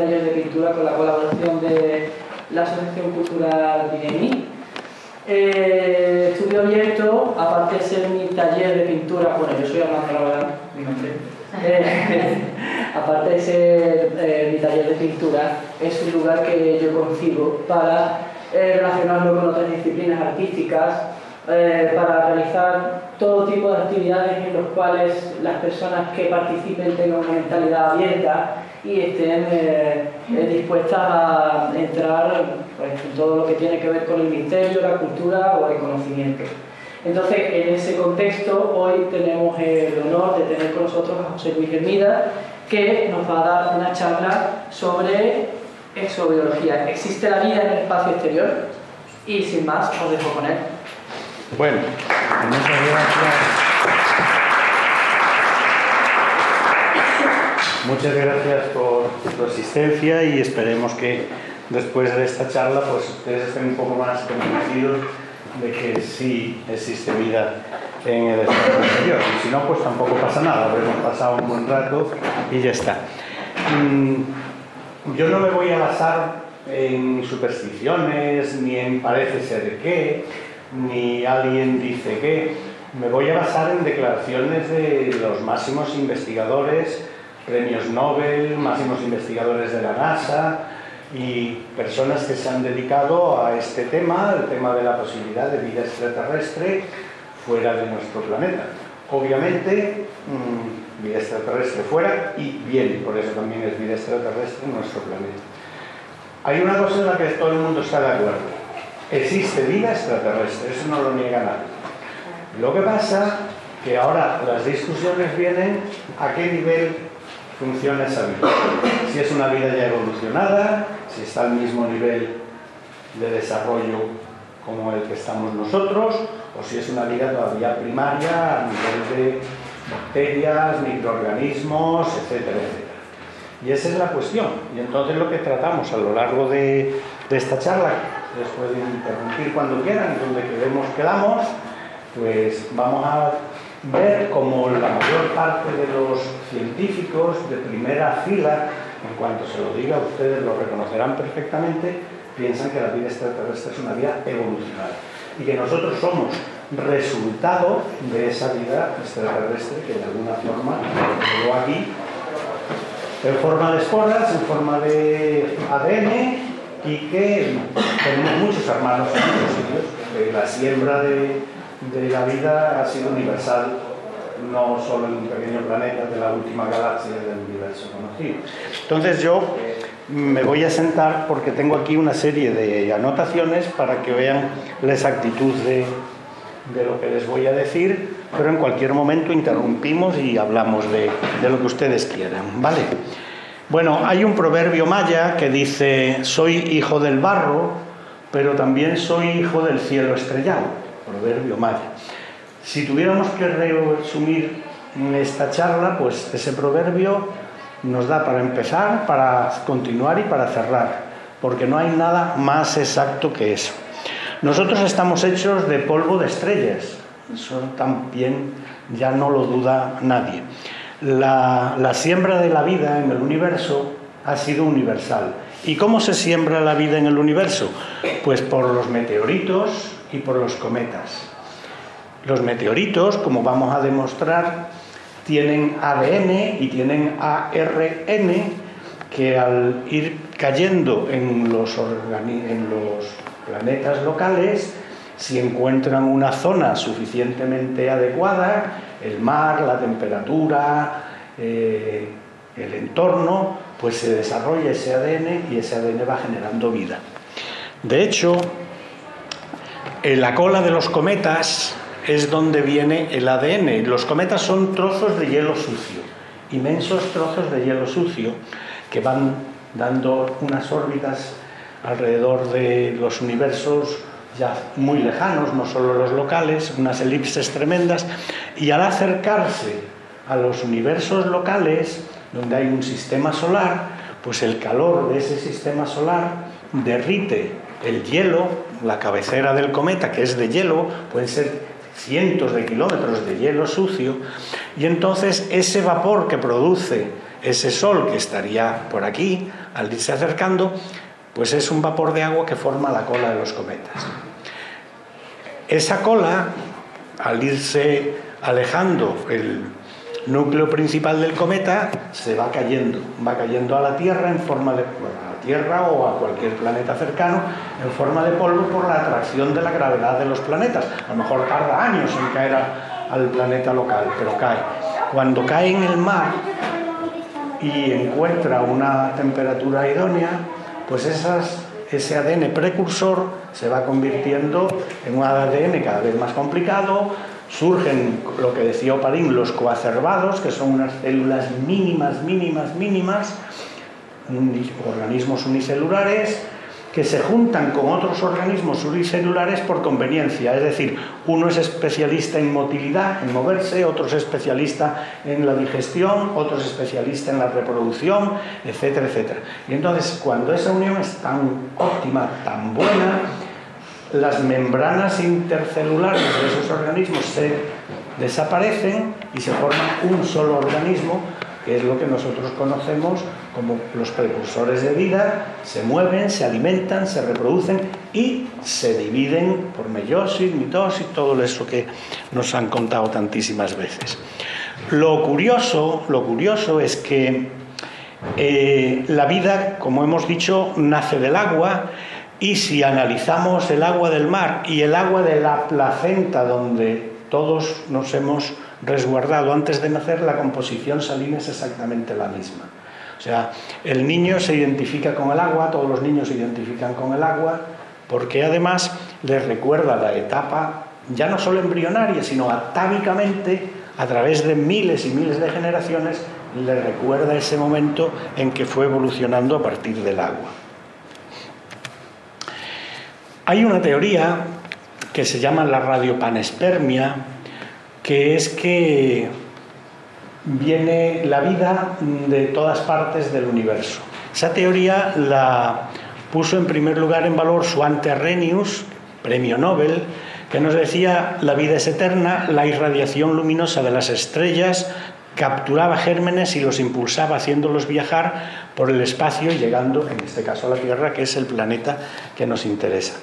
taller de pintura con la colaboración de la Asociación Cultural Dinemi. Estudio Abierto, aparte de ser mi taller de pintura, bueno, yo soy Armando, la verdad, mi nombre. Aparte de ser mi taller de pintura, es un lugar que yo concibo para relacionarlo con otras disciplinas artísticas, para realizar todo tipo de actividades en los cuales las personas que participen tengan una mentalidad abierta y estén dispuestas a entrar pues, en todo lo que tiene que ver con el misterio, la cultura o el conocimiento. Entonces, en ese contexto, hoy tenemos el honor de tener con nosotros a José Luis Hermida, que nos va a dar una charla sobre exobiología. ¿Existe la vida en el espacio exterior? Y sin más, os dejo con él. Bueno, muchas gracias. Muchas gracias por tu asistencia y esperemos que después de esta charla pues ustedes estén un poco más convencidos de que sí existe vida en el espacio exterior. Y si no, pues tampoco pasa nada, habremos pasado un buen rato y ya está. Yo no me voy a basar en supersticiones, ni en parece ser qué, ni alguien dice qué. Me voy a basar en declaraciones de los máximos investigadores, premios Nobel, máximos investigadores de la NASA y personas que se han dedicado a este tema, el tema de la posibilidad de vida extraterrestre fuera de nuestro planeta. Obviamente, vida extraterrestre fuera y bien, por eso también es vida extraterrestre en nuestro planeta. Hay una cosa en la que todo el mundo está de acuerdo. Existe vida extraterrestre, eso no lo niega nadie. Lo que pasa que ahora las discusiones vienen a qué nivel funciona esa vida. Si es una vida ya evolucionada, si está al mismo nivel de desarrollo como el que estamos nosotros, o si es una vida todavía primaria a nivel de bacterias, microorganismos, etcétera, etcétera. Y esa es la cuestión. Y entonces lo que tratamos a lo largo de esta charla, les pueden interrumpir cuando quieran, donde quedamos, pues vamos a ver cómo la mayor parte de los científicos de primera fila, en cuanto se lo diga, ustedes lo reconocerán perfectamente, piensan que la vida extraterrestre es una vida evolucionada y que nosotros somos resultado de esa vida extraterrestre que de alguna forma llegó aquí en forma de esporas, en forma de ADN y que tenemos muchos hermanos en muchos sitios. La siembra de la vida ha sido universal, no solo en un pequeño planeta de la última galaxia del universo conocido. Entonces yo me voy a sentar porque tengo aquí una serie de anotaciones para que vean la exactitud de lo que les voy a decir, pero en cualquier momento interrumpimos y hablamos de lo que ustedes quieran, ¿vale? Bueno, hay un proverbio maya que dice: soy hijo del barro, pero también soy hijo del cielo estrellado. Proverbio maya. Si tuviéramos que resumir esta charla, pues ese proverbio nos da para empezar, para continuar y para cerrar, porque no hay nada más exacto que eso. Nosotros estamos hechos de polvo de estrellas, eso también ya no lo duda nadie. La siembra de la vida en el universo ha sido universal. ¿Y cómo se siembra la vida en el universo? Pues por los meteoritos y por los cometas. Los meteoritos, como vamos a demostrar, tienen ADN y tienen ARN que al ir cayendo en los planetas locales, si encuentran una zona suficientemente adecuada, el mar, la temperatura, el entorno, pues se desarrolla ese ADN y ese ADN va generando vida. De hecho, en la cola de los cometas es donde viene el ADN. Los cometas son trozos de hielo sucio, inmensos trozos de hielo sucio que van dando unas órbitas alrededor de los universos ya muy lejanos, no solo los locales, unas elipses tremendas, y al acercarse a los universos locales, donde hay un sistema solar, pues el calor de ese sistema solar derrite el hielo, la cabecera del cometa, que es de hielo, pueden ser cientos de kilómetros de hielo sucio, y entonces ese vapor que produce ese Sol que estaría por aquí, al irse acercando, pues es un vapor de agua que forma la cola de los cometas. Esa cola, al irse alejando el núcleo principal del cometa, se va cayendo a la Tierra en forma de, bueno, a la Tierra o a cualquier planeta cercano, en forma de polvo por la atracción de la gravedad de los planetas. A lo mejor tarda años en caer al planeta local, pero cae. Cuando cae en el mar y encuentra una temperatura idónea, pues ese ADN precursor se va convirtiendo en un ADN cada vez más complicado. Surgen lo que decía Oparín, los coacervados, que son unas células mínimas, organismos unicelulares, que se juntan con otros organismos unicelulares por conveniencia. Es decir, uno es especialista en motilidad, en moverse, otro es especialista en la digestión, otro es especialista en la reproducción, etcétera, etcétera. Y entonces, cuando esa unión es tan óptima, tan buena, las membranas intercelulares de esos organismos se desaparecen y se forma un solo organismo, que es lo que nosotros conocemos como los precursores de vida. Se mueven, se alimentan, se reproducen y se dividen por meiosis, mitosis, todo eso que nos han contado tantísimas veces. Lo curioso es que la vida, como hemos dicho, nace del agua. Y si analizamos el agua del mar y el agua de la placenta, donde todos nos hemos resguardado antes de nacer, la composición salina es exactamente la misma. O sea, el niño se identifica con el agua, todos los niños se identifican con el agua, porque además les recuerda la etapa, ya no solo embrionaria, sino atávicamente, a través de miles y miles de generaciones, les recuerda ese momento en que fue evolucionando a partir del agua. Hay una teoría que se llama la radiopanespermia, que es que viene la vida de todas partes del universo. Esa teoría la puso en primer lugar en valor Svante Arrhenius, premio Nobel, que nos decía: la vida es eterna, la irradiación luminosa de las estrellas capturaba gérmenes y los impulsaba haciéndolos viajar por el espacio y llegando, en este caso, a la Tierra, que es el planeta que nos interesa.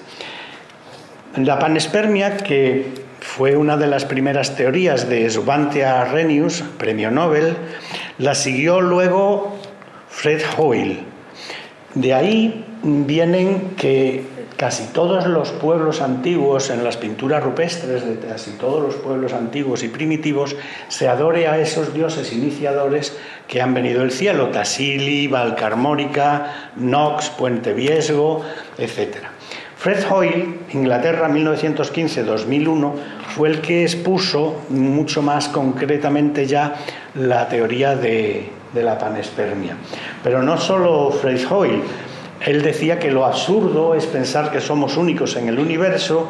La panespermia, que fue una de las primeras teorías de Svante Arrhenius, premio Nobel, la siguió luego Fred Hoyle. De ahí vienen que casi todos los pueblos antiguos, en las pinturas rupestres de casi todos los pueblos antiguos y primitivos, se adore a esos dioses iniciadores que han venido del cielo: Tassili, Valcarmórica, Nox, Puente Viesgo, etc. Fred Hoyle, Inglaterra, 1915-2001, fue el que expuso mucho más concretamente ya la teoría de la panespermia. Pero no solo Fred Hoyle. Él decía que lo absurdo es pensar que somos únicos en el universo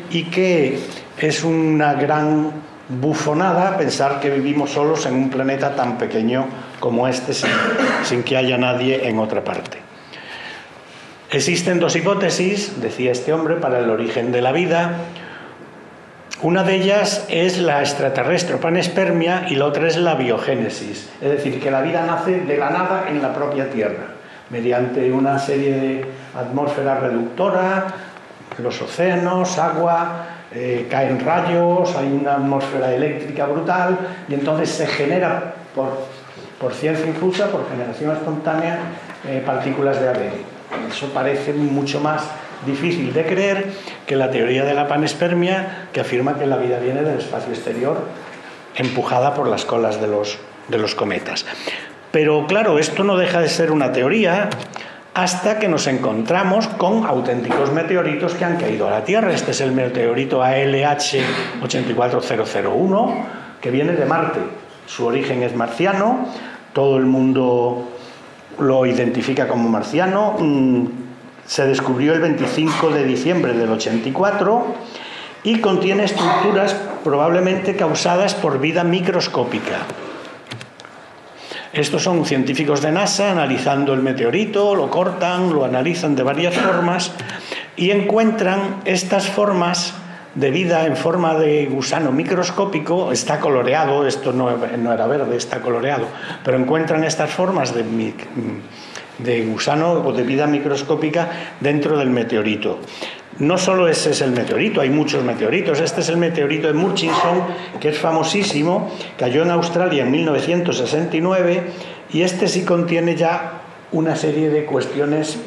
y que es una gran bufonada pensar que vivimos solos en un planeta tan pequeño como este, sin que haya nadie en otra parte. Existen dos hipótesis, decía este hombre, para el origen de la vida. Una de ellas es la extraterrestre panespermia y la otra es la biogénesis, es decir, que la vida nace de la nada en la propia Tierra, mediante una serie de atmósferas reductoras, los océanos, agua, caen rayos, hay una atmósfera eléctrica brutal y entonces se genera por ciencia infusa, por generación espontánea, partículas de ADN. Eso parece mucho más difícil de creer que la teoría de la panespermia, que afirma que la vida viene del espacio exterior empujada por las colas de los cometas. Pero claro, esto no deja de ser una teoría hasta que nos encontramos con auténticos meteoritos que han caído a la Tierra. Este es el meteorito ALH 84001, que viene de Marte. Su origen es marciano, todo el mundo lo identifica como marciano. Se descubrió el 25 de diciembre del 84 y contiene estructuras probablemente causadas por vida microscópica. Estos son científicos de NASA analizando el meteorito, lo cortan, lo analizan de varias formas y encuentran estas formas de vida en forma de gusano microscópico, está coloreado, esto no era verde, está coloreado, pero encuentran estas formas de gusano o de vida microscópica dentro del meteorito. No solo ese es el meteorito, hay muchos meteoritos. Este es el meteorito de Murchison, que es famosísimo, cayó en Australia en 1969, y este sí contiene ya una serie de cuestiones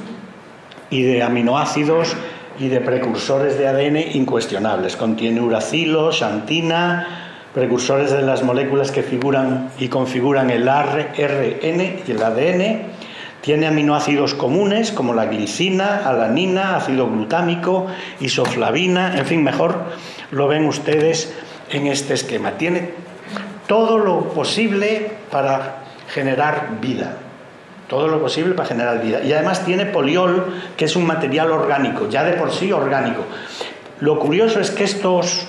y de aminoácidos y de precursores de ADN incuestionables. Contiene uracilo, xantina, precursores de las moléculas que figuran y configuran el ARN y el ADN. Tiene aminoácidos comunes como la glicina, alanina, ácido glutámico, isoflavina, en fin, mejor lo ven ustedes en este esquema. Tiene todo lo posible para generar vida. Todo lo posible para generar vida. Y además tiene poliol, que es un material orgánico, ya de por sí orgánico. Lo curioso es que estos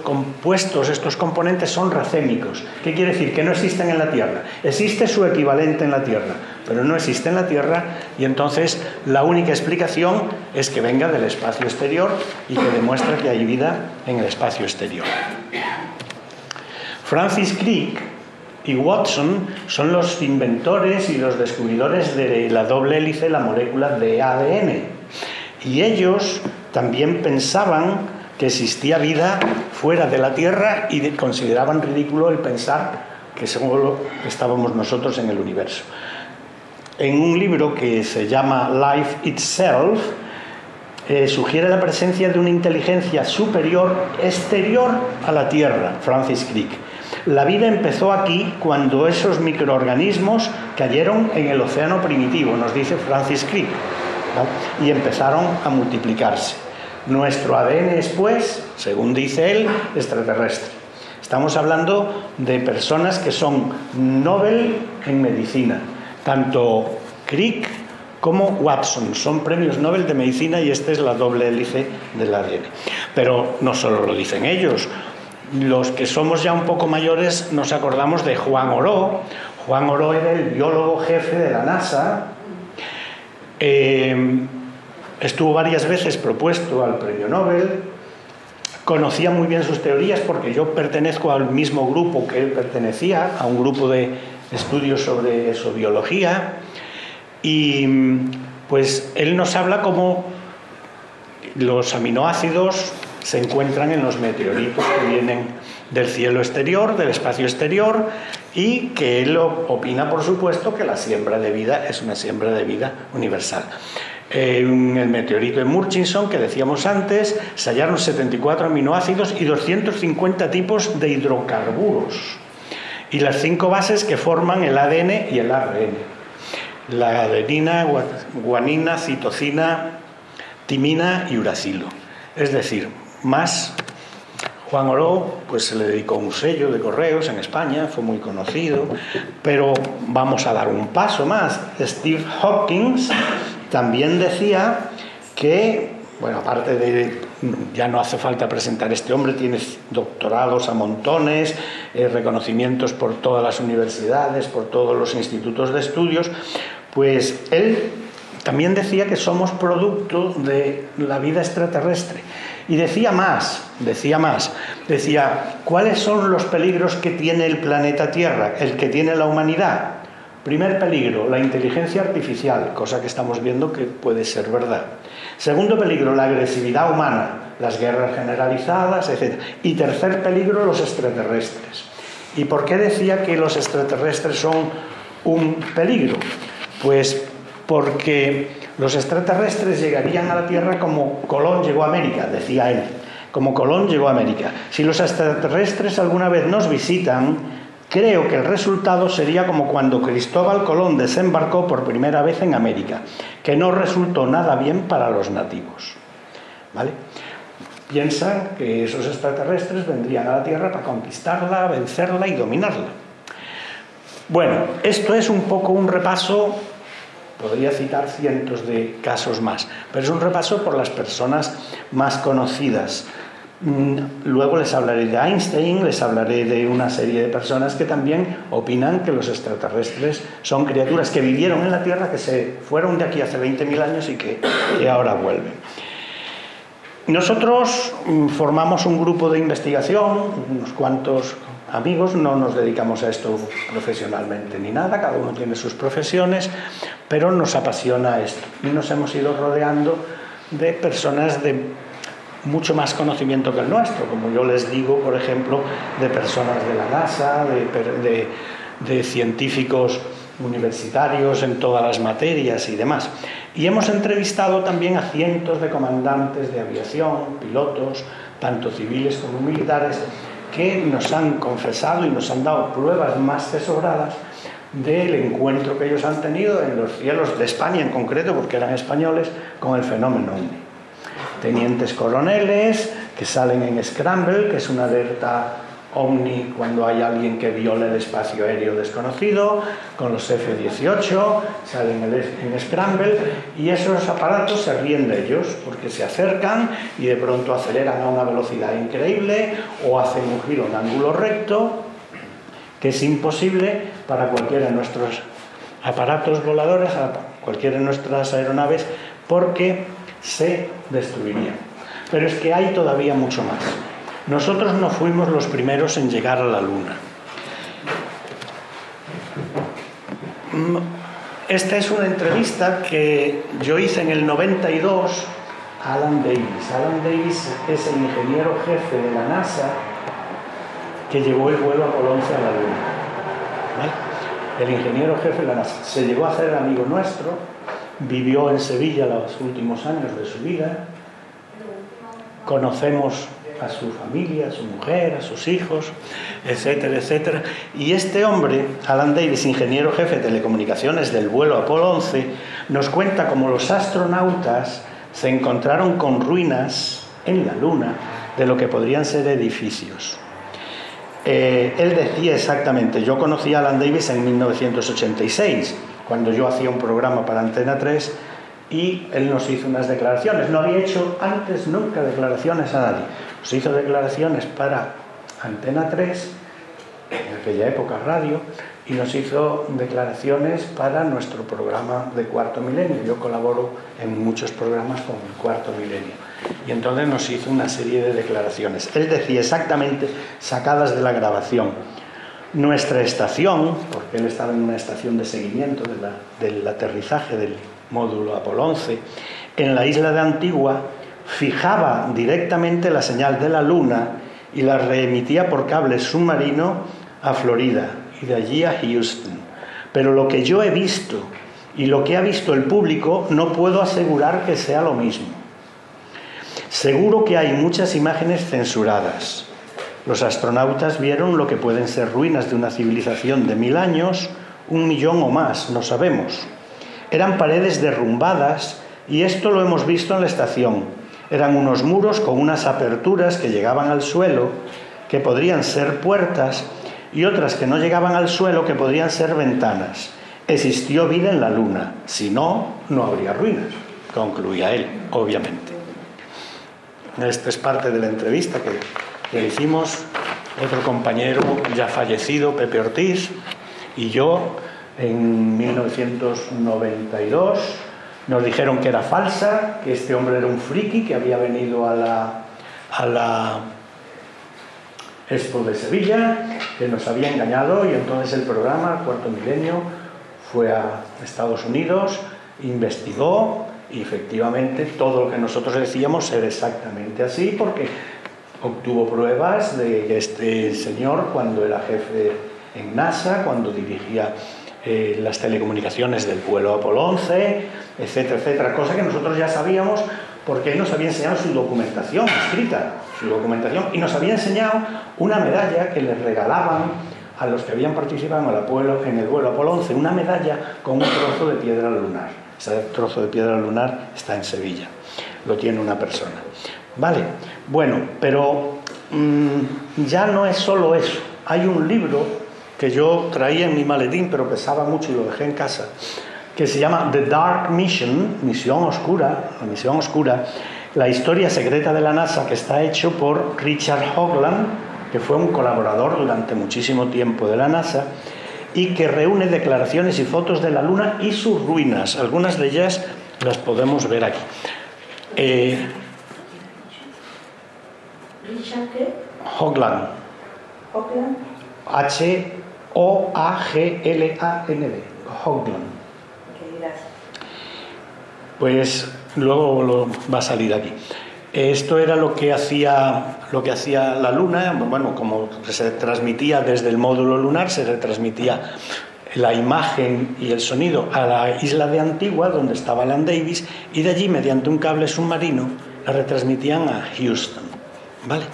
compuestos, estos componentes son racémicos. ¿Qué quiere decir? Que no existen en la Tierra. Existe su equivalente en la Tierra, pero no existe en la Tierra, y entonces la única explicación es que venga del espacio exterior y que demuestra que hay vida en el espacio exterior. Francis Crick y Watson son los inventores y los descubridores de la doble hélice, la molécula de ADN. Y ellos también pensaban que existía vida fuera de la Tierra y consideraban ridículo el pensar que solo estábamos nosotros en el universo. En un libro que se llama Life Itself, sugiere la presencia de una inteligencia superior exterior a la Tierra, Francis Crick. La vida empezó aquí cuando esos microorganismos cayeron en el océano primitivo, nos dice Francis Crick, ¿no? Y empezaron a multiplicarse. Nuestro ADN es, pues, según dice él, extraterrestre. Estamos hablando de personas que son Nobel en medicina. Tanto Crick como Watson son premios Nobel de medicina, y esta es la doble hélice del ADN. Pero no solo lo dicen ellos. Los que somos ya un poco mayores nos acordamos de Juan Oró. Juan Oró era el biólogo jefe de la NASA. Estuvo varias veces propuesto al premio Nobel. Conocía muy bien sus teorías porque yo pertenezco al mismo grupo que él pertenecía, a un grupo de estudios sobre exobiología, y pues él nos habla cómo los aminoácidos se encuentran en los meteoritos que vienen del cielo exterior, del espacio exterior, y que él opina, por supuesto, que la siembra de vida es una siembra de vida universal. En el meteorito de Murchison, que decíamos antes, se hallaron 74 aminoácidos y 250 tipos de hidrocarburos, y las 5 bases que forman el ADN y el ARN: la adenina, guanina, citosina, timina y uracilo. Es decir, más. Juan Oró pues se le dedicó un sello de correos en España, fue muy conocido, pero vamos a dar un paso más. Steve Hopkins también decía que, bueno, aparte de, ya no hace falta presentar, este hombre tiene doctorados a montones, reconocimientos por todas las universidades, por todos los institutos de estudios, pues él también decía que somos producto de la vida extraterrestre. Y decía más, ¿cuáles son los peligros que tiene el planeta Tierra, el que tiene la humanidad? Primer peligro, la inteligencia artificial, cosa que estamos viendo que puede ser verdad. Segundo peligro, la agresividad humana, las guerras generalizadas, etc. Y tercer peligro, los extraterrestres. ¿Y por qué decía que los extraterrestres son un peligro? Pues porque los extraterrestres llegarían a la Tierra como Colón llegó a América, decía él, como Colón llegó a América. Si los extraterrestres alguna vez nos visitan, creo que el resultado sería como cuando Cristóbal Colón desembarcó por primera vez en América, que no resultó nada bien para los nativos. ¿Vale? Piensan que esos extraterrestres vendrían a la Tierra para conquistarla, vencerla y dominarla. Bueno, esto es un poco un repaso. Podría citar cientos de casos más, pero es un repaso por las personas más conocidas. Luego les hablaré de Einstein, les hablaré de una serie de personas que también opinan que los extraterrestres son criaturas que vivieron en la Tierra, que se fueron de aquí hace 20.000 años y que ahora vuelven. Nosotros formamos un grupo de investigación, unos cuantos amigos, no nos dedicamos a esto profesionalmente ni nada, cada uno tiene sus profesiones, pero nos apasiona esto y nos hemos ido rodeando de personas de mucho más conocimiento que el nuestro, como yo les digo, por ejemplo, de personas de la NASA, de científicos universitarios en todas las materias y demás. Y hemos entrevistado también a cientos de comandantes de aviación, pilotos, tanto civiles como militares, que nos han confesado y nos han dado pruebas más que sobradas del encuentro que ellos han tenido en los cielos de España en concreto, porque eran españoles, con el fenómeno OVNI. Tenientes coroneles que salen en Scramble, que es una alerta OVNI cuando hay alguien que viola el espacio aéreo desconocido, con los F-18, salen en Scramble, y esos aparatos se ríen de ellos porque se acercan y de pronto aceleran a una velocidad increíble o hacen un giro en ángulo recto, que es imposible para cualquiera de nuestros aparatos voladores, cualquiera de nuestras aeronaves, porque se destruirían. Pero es que hay todavía mucho más. Nosotros no fuimos los primeros en llegar a la Luna. Esta es una entrevista que yo hice en el 92 a Alan Davis. Alan Davis es el ingeniero jefe de la NASA que llevó el vuelo Apolo 11 a la Luna. ¿Vale? El ingeniero jefe de la NASA. Se llegó a hacer amigo nuestro, vivió en Sevilla los últimos años de su vida. Conocemos a su familia, a su mujer, a sus hijos, etcétera, etcétera. Y este hombre, Alan Davis, ingeniero jefe de telecomunicaciones del vuelo Apolo 11, nos cuenta cómo los astronautas se encontraron con ruinas en la Luna de lo que podrían ser edificios. Él decía exactamente, yo conocí a Alan Davis en 1986, cuando yo hacía un programa para Antena 3, y él nos hizo unas declaraciones. No había hecho antes nunca declaraciones a nadie. Nos hizo declaraciones para Antena 3, en aquella época radio, y nos hizo declaraciones para nuestro programa de Cuarto Milenio. Yo colaboro en muchos programas con el Cuarto Milenio. Y entonces nos hizo una serie de declaraciones. Él decía exactamente, sacadas de la grabación, nuestra estación, porque él estaba en una estación de seguimiento del aterrizaje del módulo Apolo 11, en la isla de Antigua, fijaba directamente la señal de la Luna y la reemitía por cable submarino a Florida y de allí a Houston. Pero lo que yo he visto y lo que ha visto el público no puedo asegurar que sea lo mismo. Seguro que hay muchas imágenes censuradas. Los astronautas vieron lo que pueden ser ruinas de una civilización de 1000 años, 1 millón o más, no sabemos. Eran paredes derrumbadas y esto lo hemos visto en la estación. Eran unos muros con unas aperturas que llegaban al suelo, que podrían ser puertas, y otras que no llegaban al suelo, que podrían ser ventanas. Existió vida en la Luna, si no, no habría ruinas, concluía él, obviamente. Esta es parte de la entrevista que hicimos otro compañero ya fallecido, Pepe Ortiz, y yo, en 1992. Nos dijeron que era falsa, que este hombre era un friki, que había venido a la Expo de Sevilla, que nos había engañado, y entonces el programa, Cuarto Milenio, fue a Estados Unidos, investigó, y efectivamente todo lo que nosotros decíamos era exactamente así, porque obtuvo pruebas de que este señor, cuando era jefe en NASA, cuando dirigía las telecomunicaciones del vuelo Apolo 11, etcétera, etcétera, cosa que nosotros ya sabíamos porque él nos había enseñado su documentación escrita, y nos había enseñado una medalla que les regalaban a los que habían participado en el vuelo Apolo 11, una medalla con un trozo de piedra lunar. Ese trozo de piedra lunar está en Sevilla, lo tiene una persona. Vale, bueno, pero ya no es solo eso. Hay un libro que yo traía en mi maletín, pero pesaba mucho y lo dejé en casa, que se llama The Dark Mission, Misión Oscura, la Misión Oscura, la historia secreta de la NASA, que está hecho por Richard Hoagland, que fue un colaborador durante muchísimo tiempo de la NASA, y que reúne declaraciones y fotos de la Luna y sus ruinas. Algunas de ellas las podemos ver aquí. Richard, ¿qué? Hoagland. Hoagland. H-O-A-G-L-A-N-D. Hoagland. Ok, gracias. Pues luego va a salir aquí. Esto era lo que hacía la Luna. Bueno, como se transmitía desde el módulo lunar, se retransmitía la imagen y el sonido a la isla de Antigua, donde estaba Alan Davis, y de allí, mediante un cable submarino, la retransmitían a Houston. ¿Vale?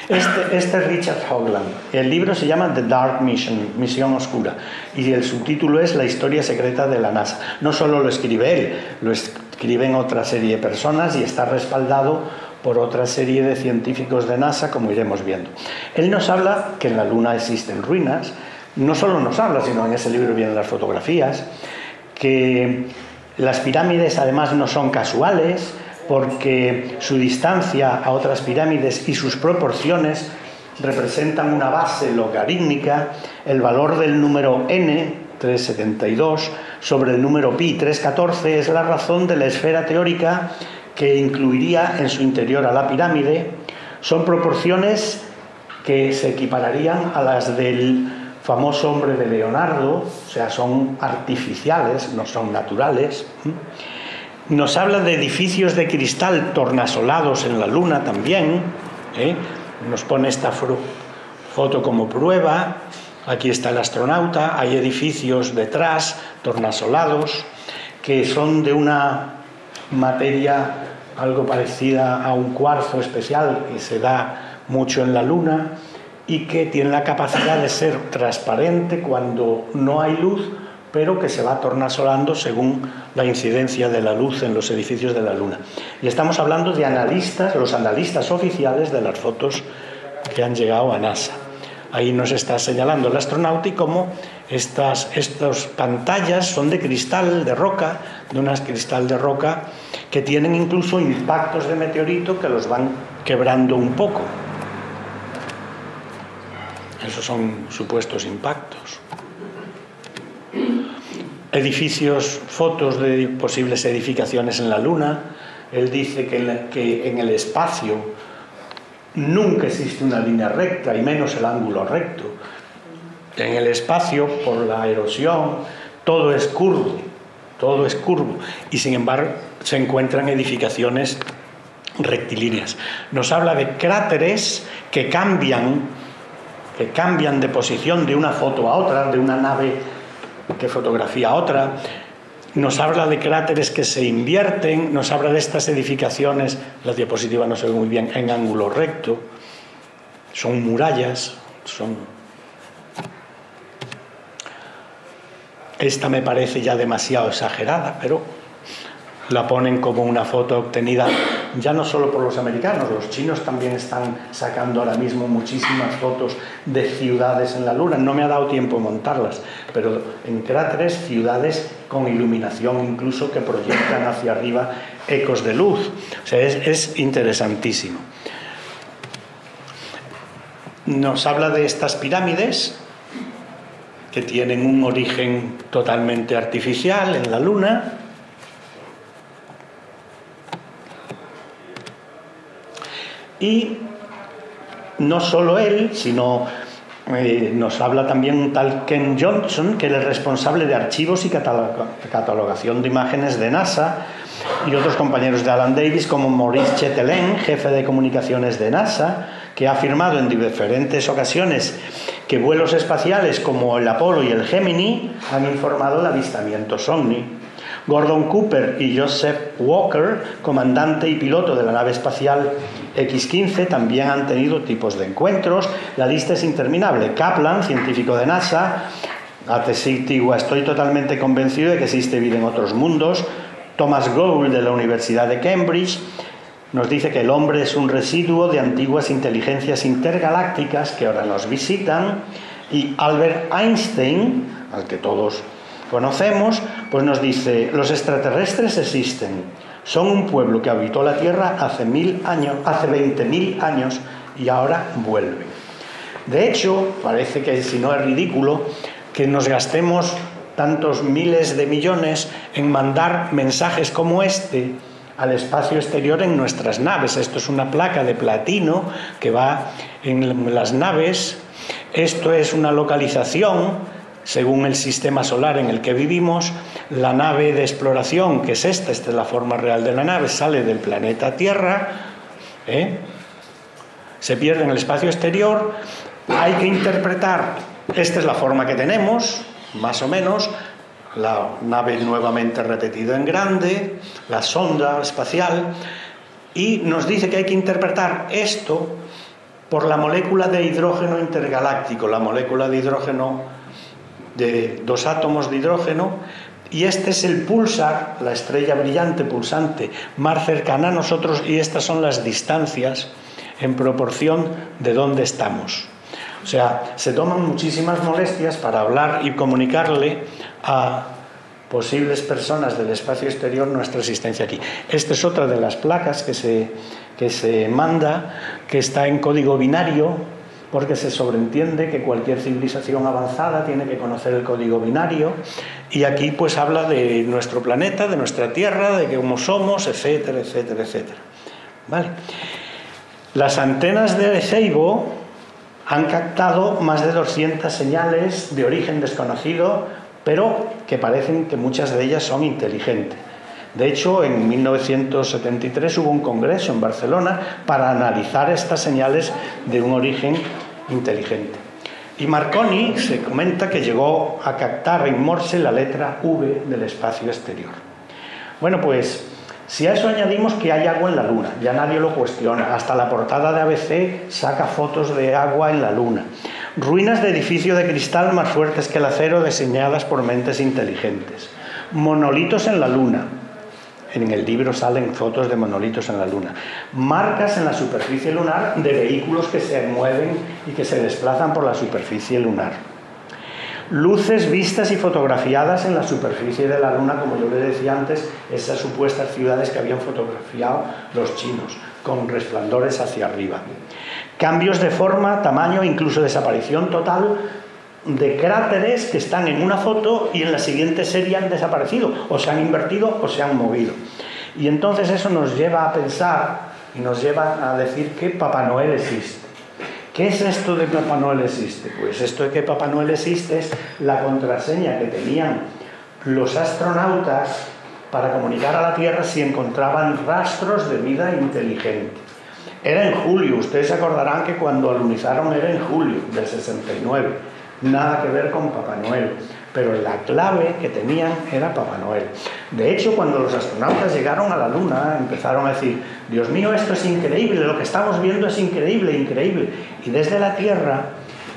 Este es Richard Hoagland. El libro se llama The Dark Mission, Misión Oscura, y el subtítulo es La historia secreta de la NASA. No solo lo escribe él, lo escriben otra serie de personas y está respaldado por otra serie de científicos de NASA, como iremos viendo. Él nos habla que en la Luna existen ruinas. No solo nos habla, sino en ese libro vienen las fotografías, que las pirámides además no son casuales, porque su distancia a otras pirámides y sus proporciones representan una base logarítmica. El valor del número n, 372, sobre el número pi, 314, es la razón de la esfera teórica que incluiría en su interior a la pirámide. Son proporciones que se equipararían a las del famoso hombre de Leonardo, o sea, son artificiales, no son naturales. Nos habla de edificios de cristal tornasolados en la Luna también, nos pone esta foto como prueba. Aquí está el astronauta, hay edificios detrás tornasolados que son de una materia algo parecida a un cuarzo especial que se da mucho en la Luna y que tiene la capacidad de ser transparente cuando no hay luz, pero que se va tornasolando según la incidencia de la luz en los edificios de la Luna. Y estamos hablando de analistas, los analistas oficiales de las fotos que han llegado a NASA. Ahí nos está señalando el astronauta y cómo estas pantallas son de cristal de roca, de unas cristal de roca que tienen incluso impactos de meteorito que los van quebrando un poco. Esos son supuestos impactos. Edificios, fotos de posibles edificaciones en la Luna. Él dice que en el espacio nunca existe una línea recta, y menos el ángulo recto. En el espacio, por la erosión, todo es curvo, y sin embargo se encuentran edificaciones rectilíneas. Nos habla de cráteres que cambian de posición de una foto a otra, de una nave que fotografía a otra. Nos habla de cráteres que se invierten, nos habla de estas edificaciones, la diapositiva no se ve muy bien, en ángulo recto, son murallas, Esta me parece ya demasiado exagerada, pero la ponen como una foto obtenida ya no solo por los americanos, los chinos también están sacando ahora mismo muchísimas fotos de ciudades en la Luna. No me ha dado tiempo montarlas, pero en cráteres, ciudades con iluminación incluso que proyectan hacia arriba ecos de luz. O sea, es interesantísimo. Nos habla de estas pirámides que tienen un origen totalmente artificial en la Luna. Y no solo él, sino nos habla también un tal Ken Johnson, que es el responsable de archivos y catalogación de imágenes de NASA, y otros compañeros de Alan Davis, como Maurice Chetelain, jefe de comunicaciones de NASA, que ha afirmado en diferentes ocasiones que vuelos espaciales como el Apolo y el Gemini han informado de avistamientos ovni. Gordon Cooper y Joseph Walker, comandante y piloto de la nave espacial X-15, también han tenido tipos de encuentros. La lista es interminable. Kaplan, científico de NASA, atestigua: estoy totalmente convencido de que existe vida en otros mundos. Thomas Gould, de la Universidad de Cambridge, nos dice que el hombre es un residuo de antiguas inteligencias intergalácticas que ahora nos visitan. Y Albert Einstein, al que todos conocemos, pues nos dice: los extraterrestres existen, son un pueblo que habitó la Tierra hace 20.000 años y ahora vuelven. De hecho, parece que si no es ridículo que nos gastemos tantos miles de millones en mandar mensajes como este al espacio exterior en nuestras naves. Esto es una placa de platino que va en las naves. Esto es una localización según el sistema solar en el que vivimos. La nave de exploración, que es esta es la forma real de la nave, sale del planeta Tierra, se pierde en el espacio exterior. Hay que interpretar, esta es la forma que tenemos, más o menos, la nave nuevamente repetida en grande, la sonda espacial, y nos dice que hay que interpretar esto por la molécula de hidrógeno intergaláctico, la molécula de hidrógeno de 2 átomos de hidrógeno, y este es el pulsar, la estrella brillante pulsante más cercana a nosotros, y estas son las distancias en proporción de dónde estamos. O sea, se toman muchísimas molestias para hablar y comunicarle a posibles personas del espacio exterior nuestra existencia aquí. Esta es otra de las placas que se manda, que está en código binario, porque se sobreentiende que cualquier civilización avanzada tiene que conocer el código binario, y aquí pues habla de nuestro planeta, de nuestra Tierra, de cómo somos, etcétera, etcétera, etcétera. ¿Vale? Las antenas de Ceibo han captado más de 200 señales de origen desconocido, pero que parecen que muchas de ellas son inteligentes. De hecho, en 1973 hubo un congreso en Barcelona para analizar estas señales de un origen inteligente. Y Marconi se comenta que llegó a captar en Morse la letra V del espacio exterior. Bueno, pues si a eso añadimos que hay agua en la Luna, ya nadie lo cuestiona, hasta la portada de ABC saca fotos de agua en la Luna. Ruinas de edificio de cristal más fuertes que el acero diseñadas por mentes inteligentes. Monolitos en la Luna. En el libro salen fotos de monolitos en la Luna. Marcas en la superficie lunar de vehículos que se mueven y que se desplazan por la superficie lunar. Luces vistas y fotografiadas en la superficie de la Luna, como yo les decía antes, esas supuestas ciudades que habían fotografiado los chinos, con resplandores hacia arriba. Cambios de forma, tamaño, incluso desaparición total de cráteres que están en una foto y en la siguiente serie han desaparecido, o se han invertido o se han movido. Y entonces eso nos lleva a pensar y nos lleva a decir que Papá Noel existe. ¿Qué es esto de Papá Noel existe? Pues esto de que Papá Noel existe es la contraseña que tenían los astronautas para comunicar a la Tierra si encontraban rastros de vida inteligente. Era en julio, ustedes se acordarán que cuando alunizaron era en julio del 69, nada que ver con Papá Noel, pero la clave que tenían era Papá Noel. De hecho, cuando los astronautas llegaron a la Luna, empezaron a decir: Dios mío, esto es increíble, lo que estamos viendo es increíble, increíble. Y desde la Tierra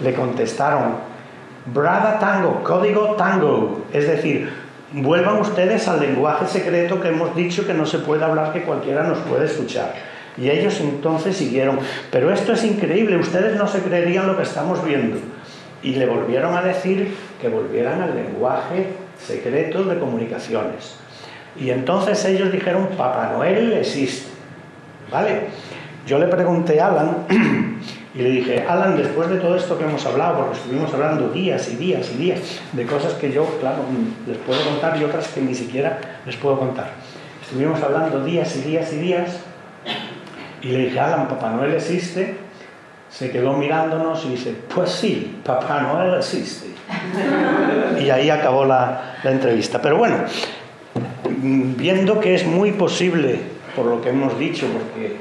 le contestaron: Brava Tango, código Tango, es decir, vuelvan ustedes al lenguaje secreto que hemos dicho que no se puede hablar, que cualquiera nos puede escuchar. Y ellos entonces siguieron: pero esto es increíble, ustedes no se creerían lo que estamos viendo. Y le volvieron a decir que volvieran al lenguaje secreto de comunicaciones. Y entonces ellos dijeron: Papá Noel existe. ¿Vale? Yo le pregunté a Alan y le dije: Alan, después de todo esto que hemos hablado, porque estuvimos hablando días y días y días de cosas que yo, claro, les puedo contar y otras que ni siquiera les puedo contar. Estuvimos hablando días y días y días y le dije: Alan, ¿Papá Noel existe? Se quedó mirándonos y dice: pues sí, Papá Noel existe. Y ahí acabó la entrevista. Pero bueno, viendo que es muy posible, por lo que hemos dicho, porque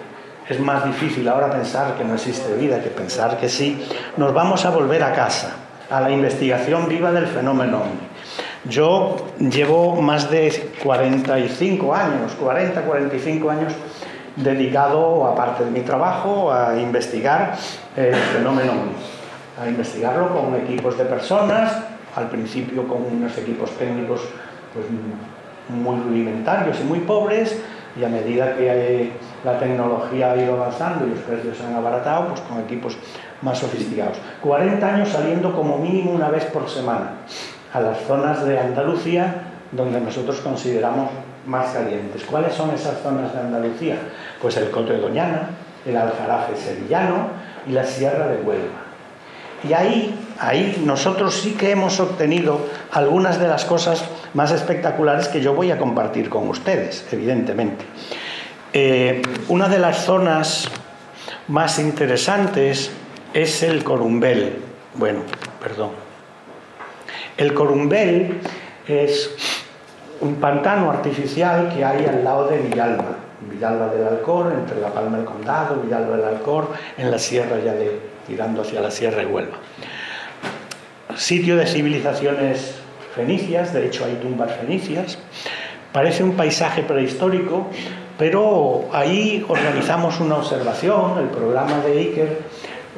es más difícil ahora pensar que no existe vida que pensar que sí, nos vamos a volver a casa, a la investigación viva del fenómeno OVNI. Yo llevo más de 45 años dedicado, aparte de mi trabajo, a investigar el fenómeno OVNI, a investigarlo con equipos de personas, al principio con unos equipos técnicos pues, muy rudimentarios y muy pobres, y a medida que la tecnología ha ido avanzando y los precios se han abaratado, pues con equipos más sofisticados. 40 años saliendo como mínimo una vez por semana a las zonas de Andalucía donde nosotros consideramos más calientes. ¿Cuáles son esas zonas de Andalucía? Pues el Coto de Doñana, el Aljarafe sevillano y la Sierra de Huelva. Y ahí nosotros sí que hemos obtenido algunas de las cosas más espectaculares que yo voy a compartir con ustedes, evidentemente. Una de las zonas más interesantes es el Corumbel. Bueno, perdón. El Corumbel es un pantano artificial que hay al lado de Villalba. Villalba del Alcor, entre La Palma del Condado, Villalba del Alcor, en la sierra ya tirando hacia la sierra de Huelva. Sitio de civilizaciones fenicias, de hecho hay tumbas fenicias. Parece un paisaje prehistórico, pero ahí organizamos una observación, el programa de Iker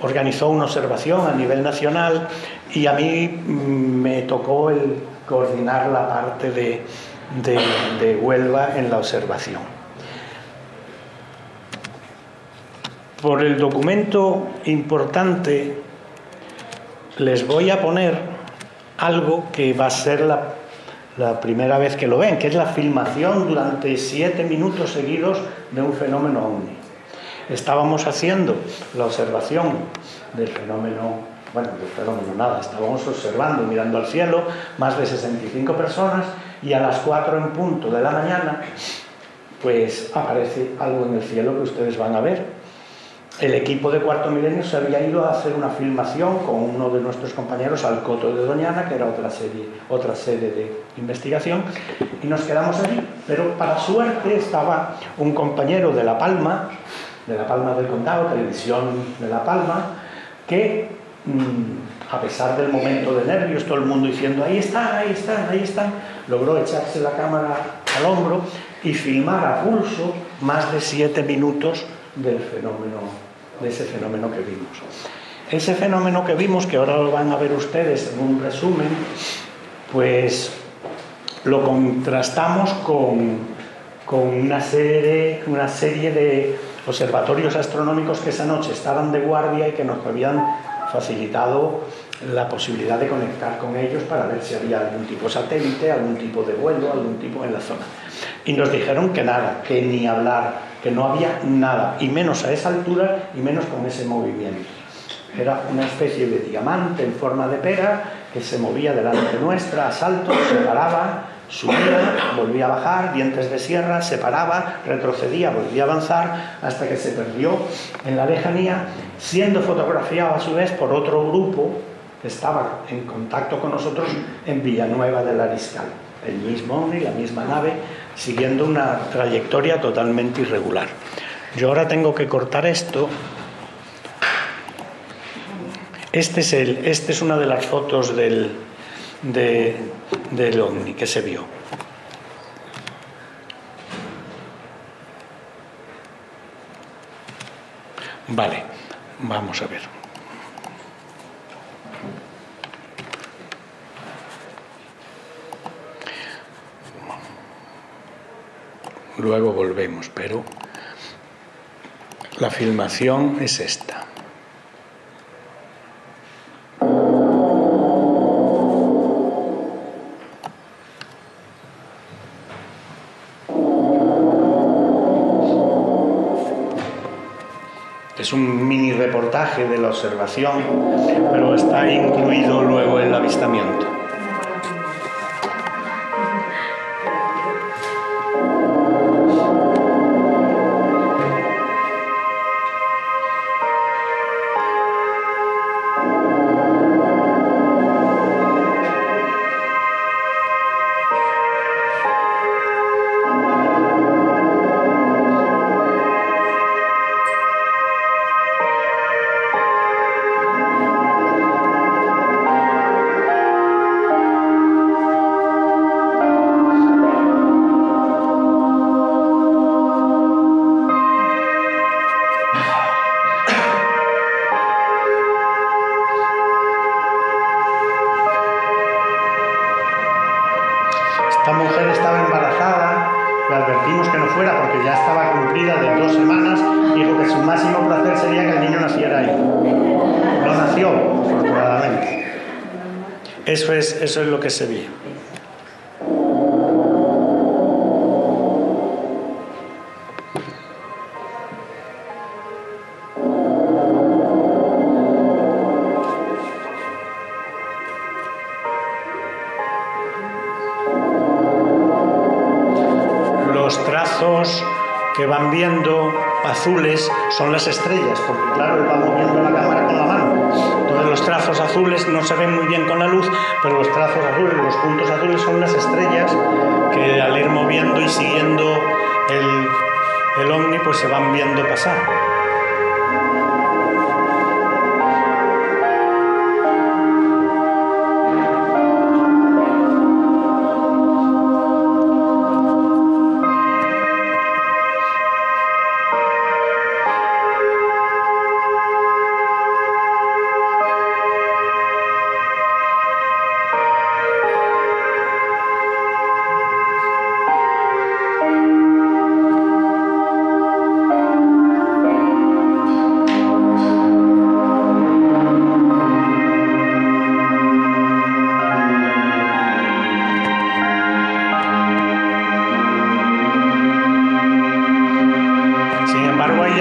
organizó una observación a nivel nacional y a mí me tocó el coordinar la parte de Huelva en la observación. Por el documento importante les voy a poner algo que va a ser la primera vez que lo ven, que es la filmación durante 7 minutos seguidos de un fenómeno ovni. Estábamos haciendo la observación del fenómeno, estábamos observando, mirando al cielo, más de 65 personas, y a las 4 en punto de la mañana, pues aparece algo en el cielo que ustedes van a ver. El equipo de Cuarto Milenio se había ido a hacer una filmación con uno de nuestros compañeros al Coto de Doñana, que era otra sede de investigación, y nos quedamos allí. Pero para suerte estaba un compañero de La Palma del Condado, Televisión de La Palma, que a pesar del momento de nervios, todo el mundo diciendo ahí están, logró echarse la cámara al hombro y filmar a pulso más de 7 minutos de ese fenómeno que vimos. Ese fenómeno que vimos, que ahora lo van a ver ustedes en un resumen, pues lo contrastamos con una serie de observatorios astronómicos que esa noche estaban de guardia y que nos habían facilitado la posibilidad de conectar con ellos para ver si había algún tipo de satélite, algún tipo de vuelo, algún tipo en la zona. Y nos dijeron que nada, que ni hablar, que no había nada, y menos a esa altura y menos con ese movimiento. Era una especie de diamante en forma de pera que se movía delante nuestra a saltos, se paraba, subía, volvía a bajar, dientes de sierra, se paraba, retrocedía, volvía a avanzar hasta que se perdió en la lejanía, siendo fotografiado a su vez por otro grupo que estaba en contacto con nosotros en Villanueva del Ariscal. El mismo ovni, la misma nave, siguiendo una trayectoria totalmente irregular. Yo ahora tengo que cortar esto. Esta es una de las fotos del ovni que se vio. Vale, vamos a ver. Luego volvemos, pero la filmación es esta. Es un mini reportaje de la observación, pero está incluido luego el avistamiento. Esta mujer estaba embarazada, le advertimos que no fuera porque ya estaba cumplida de 2 semanas y dijo que su máximo placer sería que el niño naciera ahí. No nació, afortunadamente. Eso es lo que se vio. que van viendo azules son las estrellas, porque claro, él va moviendo la cámara con la mano. Entonces los trazos azules no se ven muy bien con la luz, pero los trazos azules, los puntos azules son las estrellas que al ir moviendo y siguiendo el ovni, pues se van viendo pasar.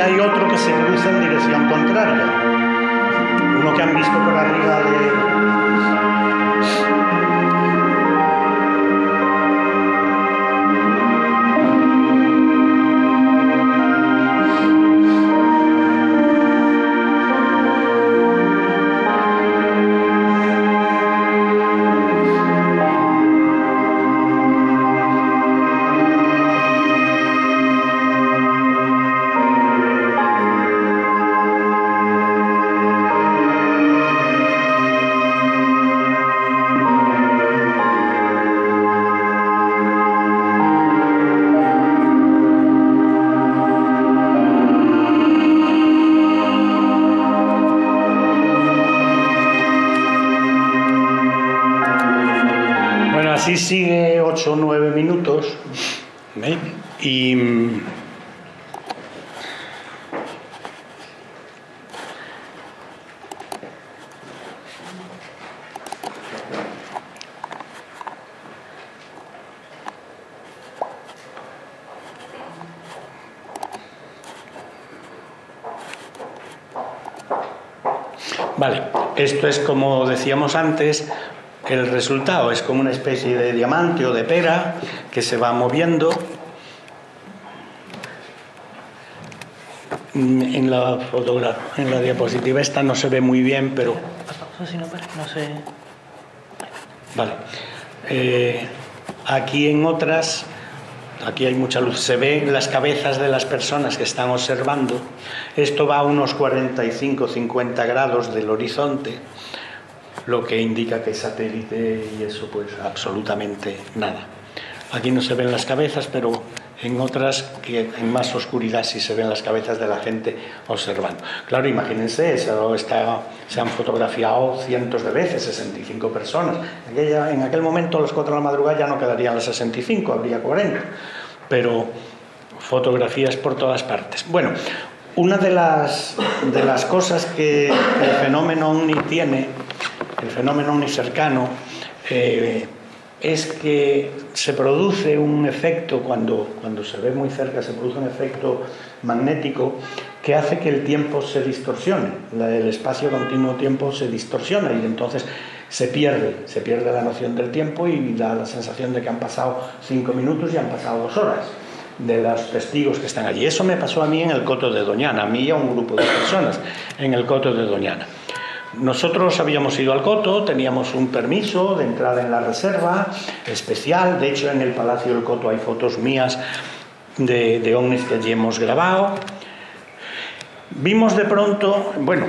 Hay otro que se cruza en dirección contraria, uno que han visto por arriba de... Así sigue 8 o 9 minutos, ¿eh? Y vale, esto es como decíamos antes. El resultado es como una especie de diamante o de pera que se va moviendo. En la diapositiva esta no se ve muy bien, pero... no sé. Vale. Aquí en otras, aquí hay mucha luz, se ven las cabezas de las personas que están observando. Esto va a unos 45-50 grados del horizonte, lo que indica que es satélite y eso pues absolutamente nada. Aquí no se ven las cabezas, pero en otras, que en más oscuridad, sí se ven las cabezas de la gente observando. Claro, imagínense, se han fotografiado cientos de veces, 65 personas. En aquel momento, a las 4 de la madrugada, ya no quedarían las 65, habría 40. Pero fotografías por todas partes. Bueno, una de las cosas que el fenómeno OVNI tiene, el fenómeno OVNI cercano, es que se produce un efecto, cuando se ve muy cerca, se produce un efecto magnético que hace que el tiempo se distorsione, el espacio continuo tiempo se distorsiona y entonces se pierde la noción del tiempo y da la sensación de que han pasado 5 minutos y han pasado 2 horas de los testigos que están allí. Eso me pasó a mí en el Coto de Doñana, a mí y a un grupo de personas en el Coto de Doñana. Nosotros habíamos ido al Coto, teníamos un permiso de entrada en la reserva especial. De hecho, en el Palacio del Coto hay fotos mías de ovnis que allí hemos grabado. Vimos de pronto, bueno,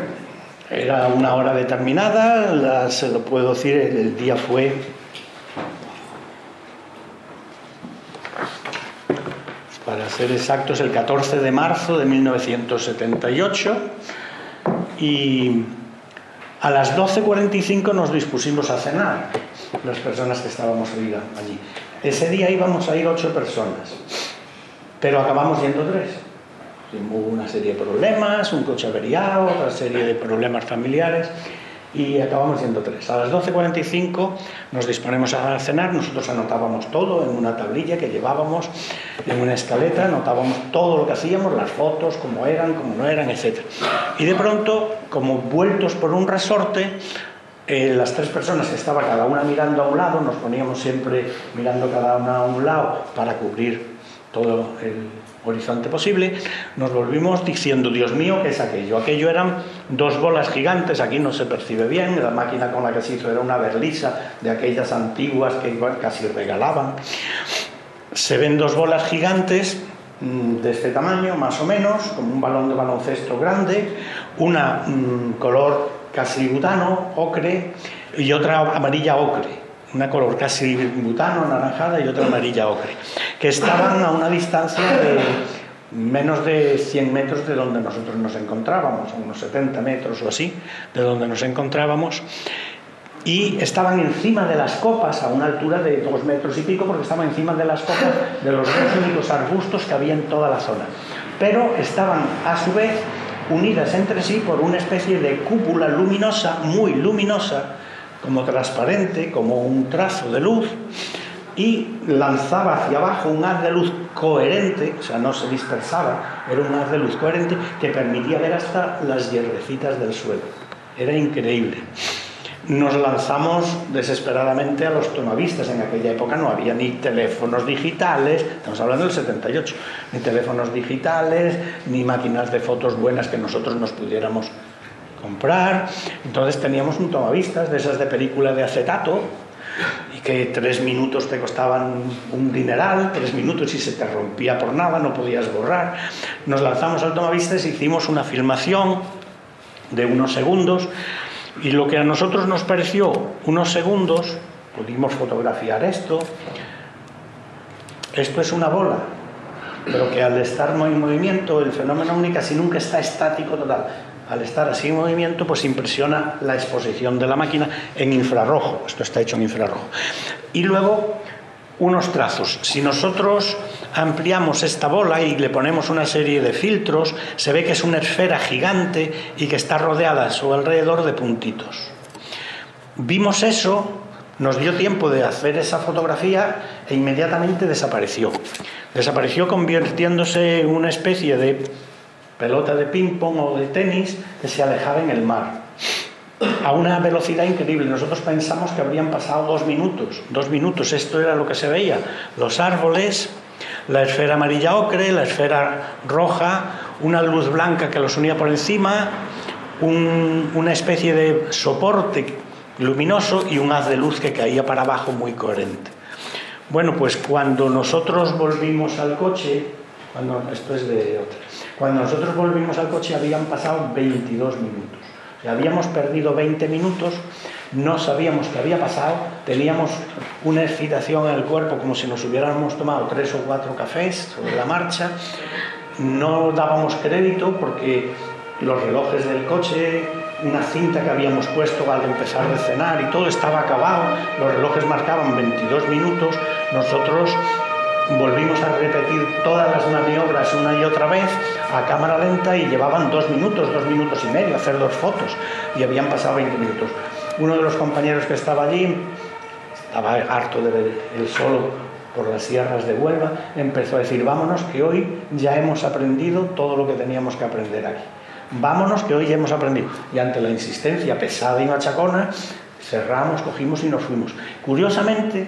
era una hora determinada, se lo puedo decir, el día fue... para ser exactos, el 14 de marzo de 1978, y a las 12:45 nos dispusimos a cenar, las personas que estábamos allí. Ese día íbamos a ir 8 personas, pero acabamos yendo 3. Hubo una serie de problemas, un coche averiado, otra serie de problemas familiares, y acabamos yendo 3. A las 12:45 nos disponemos a cenar. Nosotros anotábamos todo en una tablilla que llevábamos, en una escaleta, anotábamos todo lo que hacíamos, las fotos, cómo eran, cómo no eran, etc. Y de pronto, como vueltos por un resorte, las 3 personas que estaban cada una mirando a un lado, nos poníamos siempre mirando cada una a un lado para cubrir todo el horizonte posible, nos volvimos diciendo, Dios mío, ¿qué es aquello? Aquello eran dos bolas gigantes, aquí no se percibe bien, la máquina con la que se hizo era una berlisa de aquellas antiguas que igual casi regalaban. Se ven dos bolas gigantes de este tamaño, más o menos, como un balón de baloncesto grande, una color casi butano, ocre, y otra amarilla ocre, una color casi butano, anaranjada, y otra amarilla ocre, que estaban a una distancia de menos de 100 metros de donde nosotros nos encontrábamos, a unos 70 metros o así, de donde nos encontrábamos, y estaban encima de las copas a una altura de 2 metros y pico, porque estaban encima de las copas de los dos únicos arbustos que había en toda la zona, pero estaban a su vez unidas entre sí por una especie de cúpula luminosa, muy luminosa, como transparente, como un trazo de luz, y lanzaba hacia abajo un haz de luz coherente, o sea, no se dispersaba, era un haz de luz coherente que permitía ver hasta las hierbecitas del suelo. Era increíble. Nos lanzamos desesperadamente a los tomavistas. En aquella época no había ni teléfonos digitales, estamos hablando del 78, ni teléfonos digitales, ni máquinas de fotos buenas que nosotros nos pudiéramos comprar. Entonces teníamos un tomavistas de esas de película de acetato, y que 3 minutos te costaban un dineral, 3 minutos y se te rompía por nada, no podías borrar. Nos lanzamos al tomavistas, hicimos una filmación de unos segundos, y lo que a nosotros nos pareció unos segundos, pudimos fotografiar esto es una bola, pero que al estar en movimiento, el fenómeno OVNI casi nunca está estático total. Al estar así en movimiento, pues impresiona la exposición de la máquina en infrarrojo. Esto está hecho en infrarrojo. Y luego unos trazos. Si nosotros ampliamos esta bola y le ponemos una serie de filtros, se ve que es una esfera gigante y que está rodeada a su alrededor de puntitos. Vimos eso, nos dio tiempo de hacer esa fotografía e inmediatamente desapareció. Desapareció convirtiéndose en una especie de pelota de ping-pong o de tenis que se alejaba en el mar a una velocidad increíble. Nosotros pensamos que habrían pasado 2 minutos. 2 minutos, esto era lo que se veía: los árboles, la esfera amarilla ocre, la esfera roja, una luz blanca que los unía por encima, una especie de soporte luminoso y un haz de luz que caía para abajo muy coherente. Bueno, pues cuando nosotros volvimos al coche, esto es de otra, cuando nosotros volvimos al coche habían pasado 22 minutos. O sea, habíamos perdido 20 minutos, no sabíamos qué había pasado, teníamos una excitación en el cuerpo como si nos hubiéramos tomado 3 o 4 cafés sobre la marcha, no dábamos crédito porque los relojes del coche, una cinta que habíamos puesto al empezar de cenar y todo estaba acabado, los relojes marcaban 22 minutos, nosotros volvimos a repetir todas las maniobras una y otra vez a cámara lenta y llevaban 2 minutos, 2 minutos y medio hacer 2 fotos y habían pasado 20 minutos. Uno de los compañeros que estaba allí, estaba harto de ver el solo por las sierras de Huelva, empezó a decir: vámonos, que hoy ya hemos aprendido todo lo que teníamos que aprender aquí. Vámonos, que hoy ya hemos aprendido. Y ante la insistencia pesada y machacona, cerramos, cogimos y nos fuimos. Curiosamente,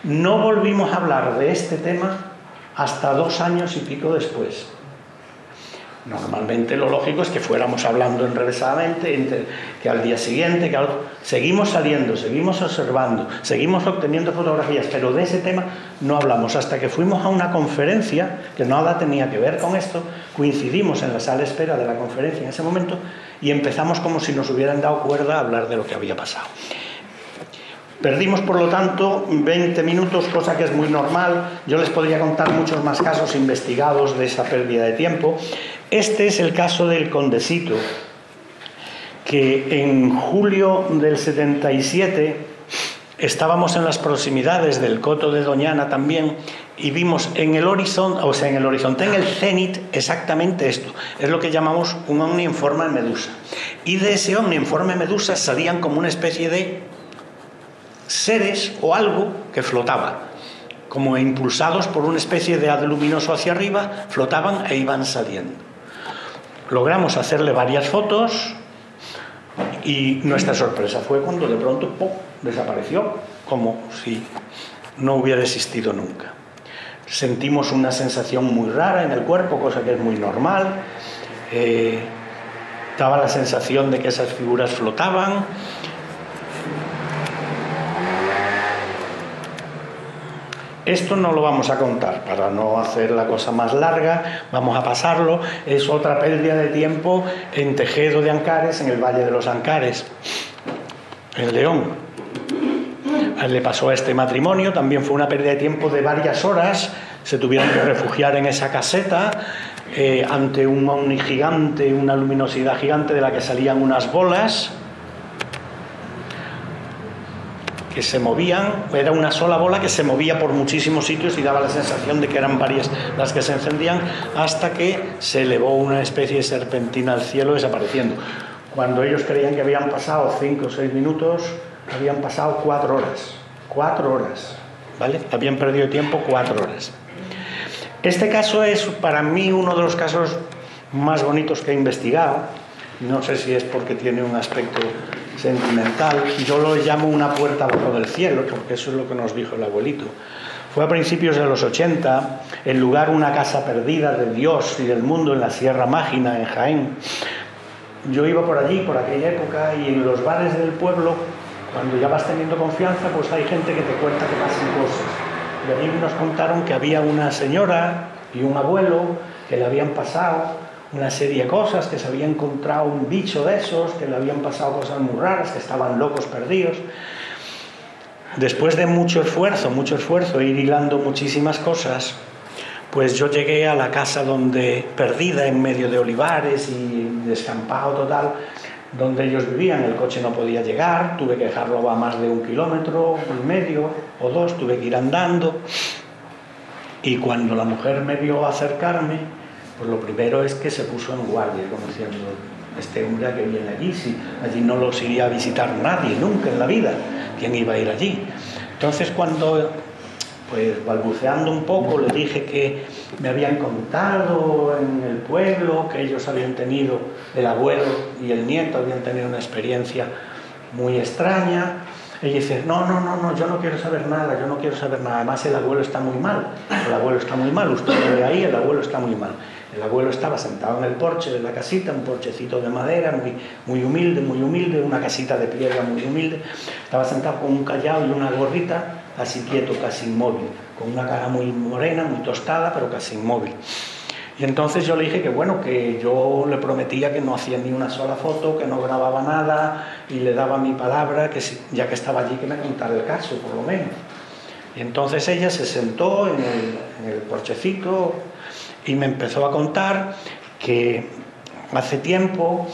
no volvimos a hablar de este tema hasta 2 años y pico después. Normalmente lo lógico es que fuéramos hablando enrevesadamente, que al día siguiente, que al otro. Seguimos saliendo, seguimos observando, seguimos obteniendo fotografías, pero de ese tema no hablamos hasta que fuimos a una conferencia que nada tenía que ver con esto. Coincidimos en la sala de espera de la conferencia en ese momento y empezamos como si nos hubieran dado cuerda a hablar de lo que había pasado. Perdimos, por lo tanto, 20 minutos, cosa que es muy normal. Yo les podría contar muchos más casos investigados de esa pérdida de tiempo. Este es el caso del Condesito, que en julio del 77 estábamos en las proximidades del Coto de Doñana también y vimos en el horizonte, en el cenit, exactamente esto. Es lo que llamamos un ovni en forma de medusa. Y de ese ovni en forma de medusa salían como una especie de seres o algo que flotaba, como impulsados por una especie de haz luminoso hacia arriba, flotaban e iban saliendo. Logramos hacerle varias fotos y nuestra sorpresa fue cuando de pronto ¡pum!, desapareció, como si no hubiera existido nunca. sentimos una sensación muy rara en el cuerpo, cosa que es muy normal. Daba la sensación de que esas figuras flotaban. Esto no lo vamos a contar para no hacer la cosa más larga, vamos a pasarlo. Es otra pérdida de tiempo en Tejedo de Ancares, en el Valle de los Ancares, en León. Le pasó a este matrimonio, también fue una pérdida de tiempo de varias horas. Se tuvieron que refugiar en esa caseta ante un ovni gigante, una luminosidad gigante de la que salían unas bolas que se movían. Era una sola bola que se movía por muchísimos sitios y daba la sensación de que eran varias las que se encendían, hasta que se elevó una especie de serpentina al cielo, desapareciendo. Cuando ellos creían que habían pasado 5 o 6 minutos, habían pasado 4 horas. 4 horas, ¿vale? Habían perdido tiempo 4 horas. Este caso es para mí uno de los casos más bonitos que he investigado. No sé si es porque tiene un aspecto sentimental. Yo lo llamo una puerta abajo del cielo, porque eso es lo que nos dijo el abuelito. Fue a principios de los 80, el lugar una casa perdida de Dios y del mundo en la Sierra Mágina, en Jaén. Yo iba por allí, por aquella época, y en los bares del pueblo, cuando ya vas teniendo confianza, pues hay gente que te cuenta que pasan cosas. Y allí nos contaron que había una señora y un abuelo que le habían pasado una serie de cosas, que se había encontrado un bicho de esos, que le habían pasado cosas muy raras, que estaban locos perdidos. Después de mucho esfuerzo, ir hilando muchísimas cosas, pues yo llegué a la casa donde, perdida en medio de olivares y descampado total, donde ellos vivían. El coche no podía llegar, tuve que dejarlo a más de 1,5 kilómetros o 2, tuve que ir andando. Y cuando la mujer me vio acercarme, pues lo primero es que se puso en guardia, como diciendo, este hombre que viene allí, si allí no los iría a visitar nadie, nunca en la vida, ¿quién iba a ir allí? Entonces cuando, pues balbuceando un poco, le dije que me habían contado en el pueblo que ellos habían tenido, el abuelo y el nieto habían tenido una experiencia muy extraña. Ella dice, no, yo no quiero saber nada, además el abuelo está muy mal, usted lo ve ahí, el abuelo está muy mal. El abuelo estaba sentado en el porche de la casita, un porchecito de madera, muy humilde, una casita de piedra muy humilde. Estaba sentado con un callao y una gorrita, casi quieto, casi inmóvil, con una cara muy morena, muy tostada, pero casi inmóvil. Y entonces yo le dije que bueno, que yo le prometía que no hacía ni una sola foto, que no grababa nada, y le daba mi palabra, que si, ya que estaba allí, que me contara el caso, por lo menos. Y entonces ella se sentó en el porchecito y me empezó a contar que hace tiempo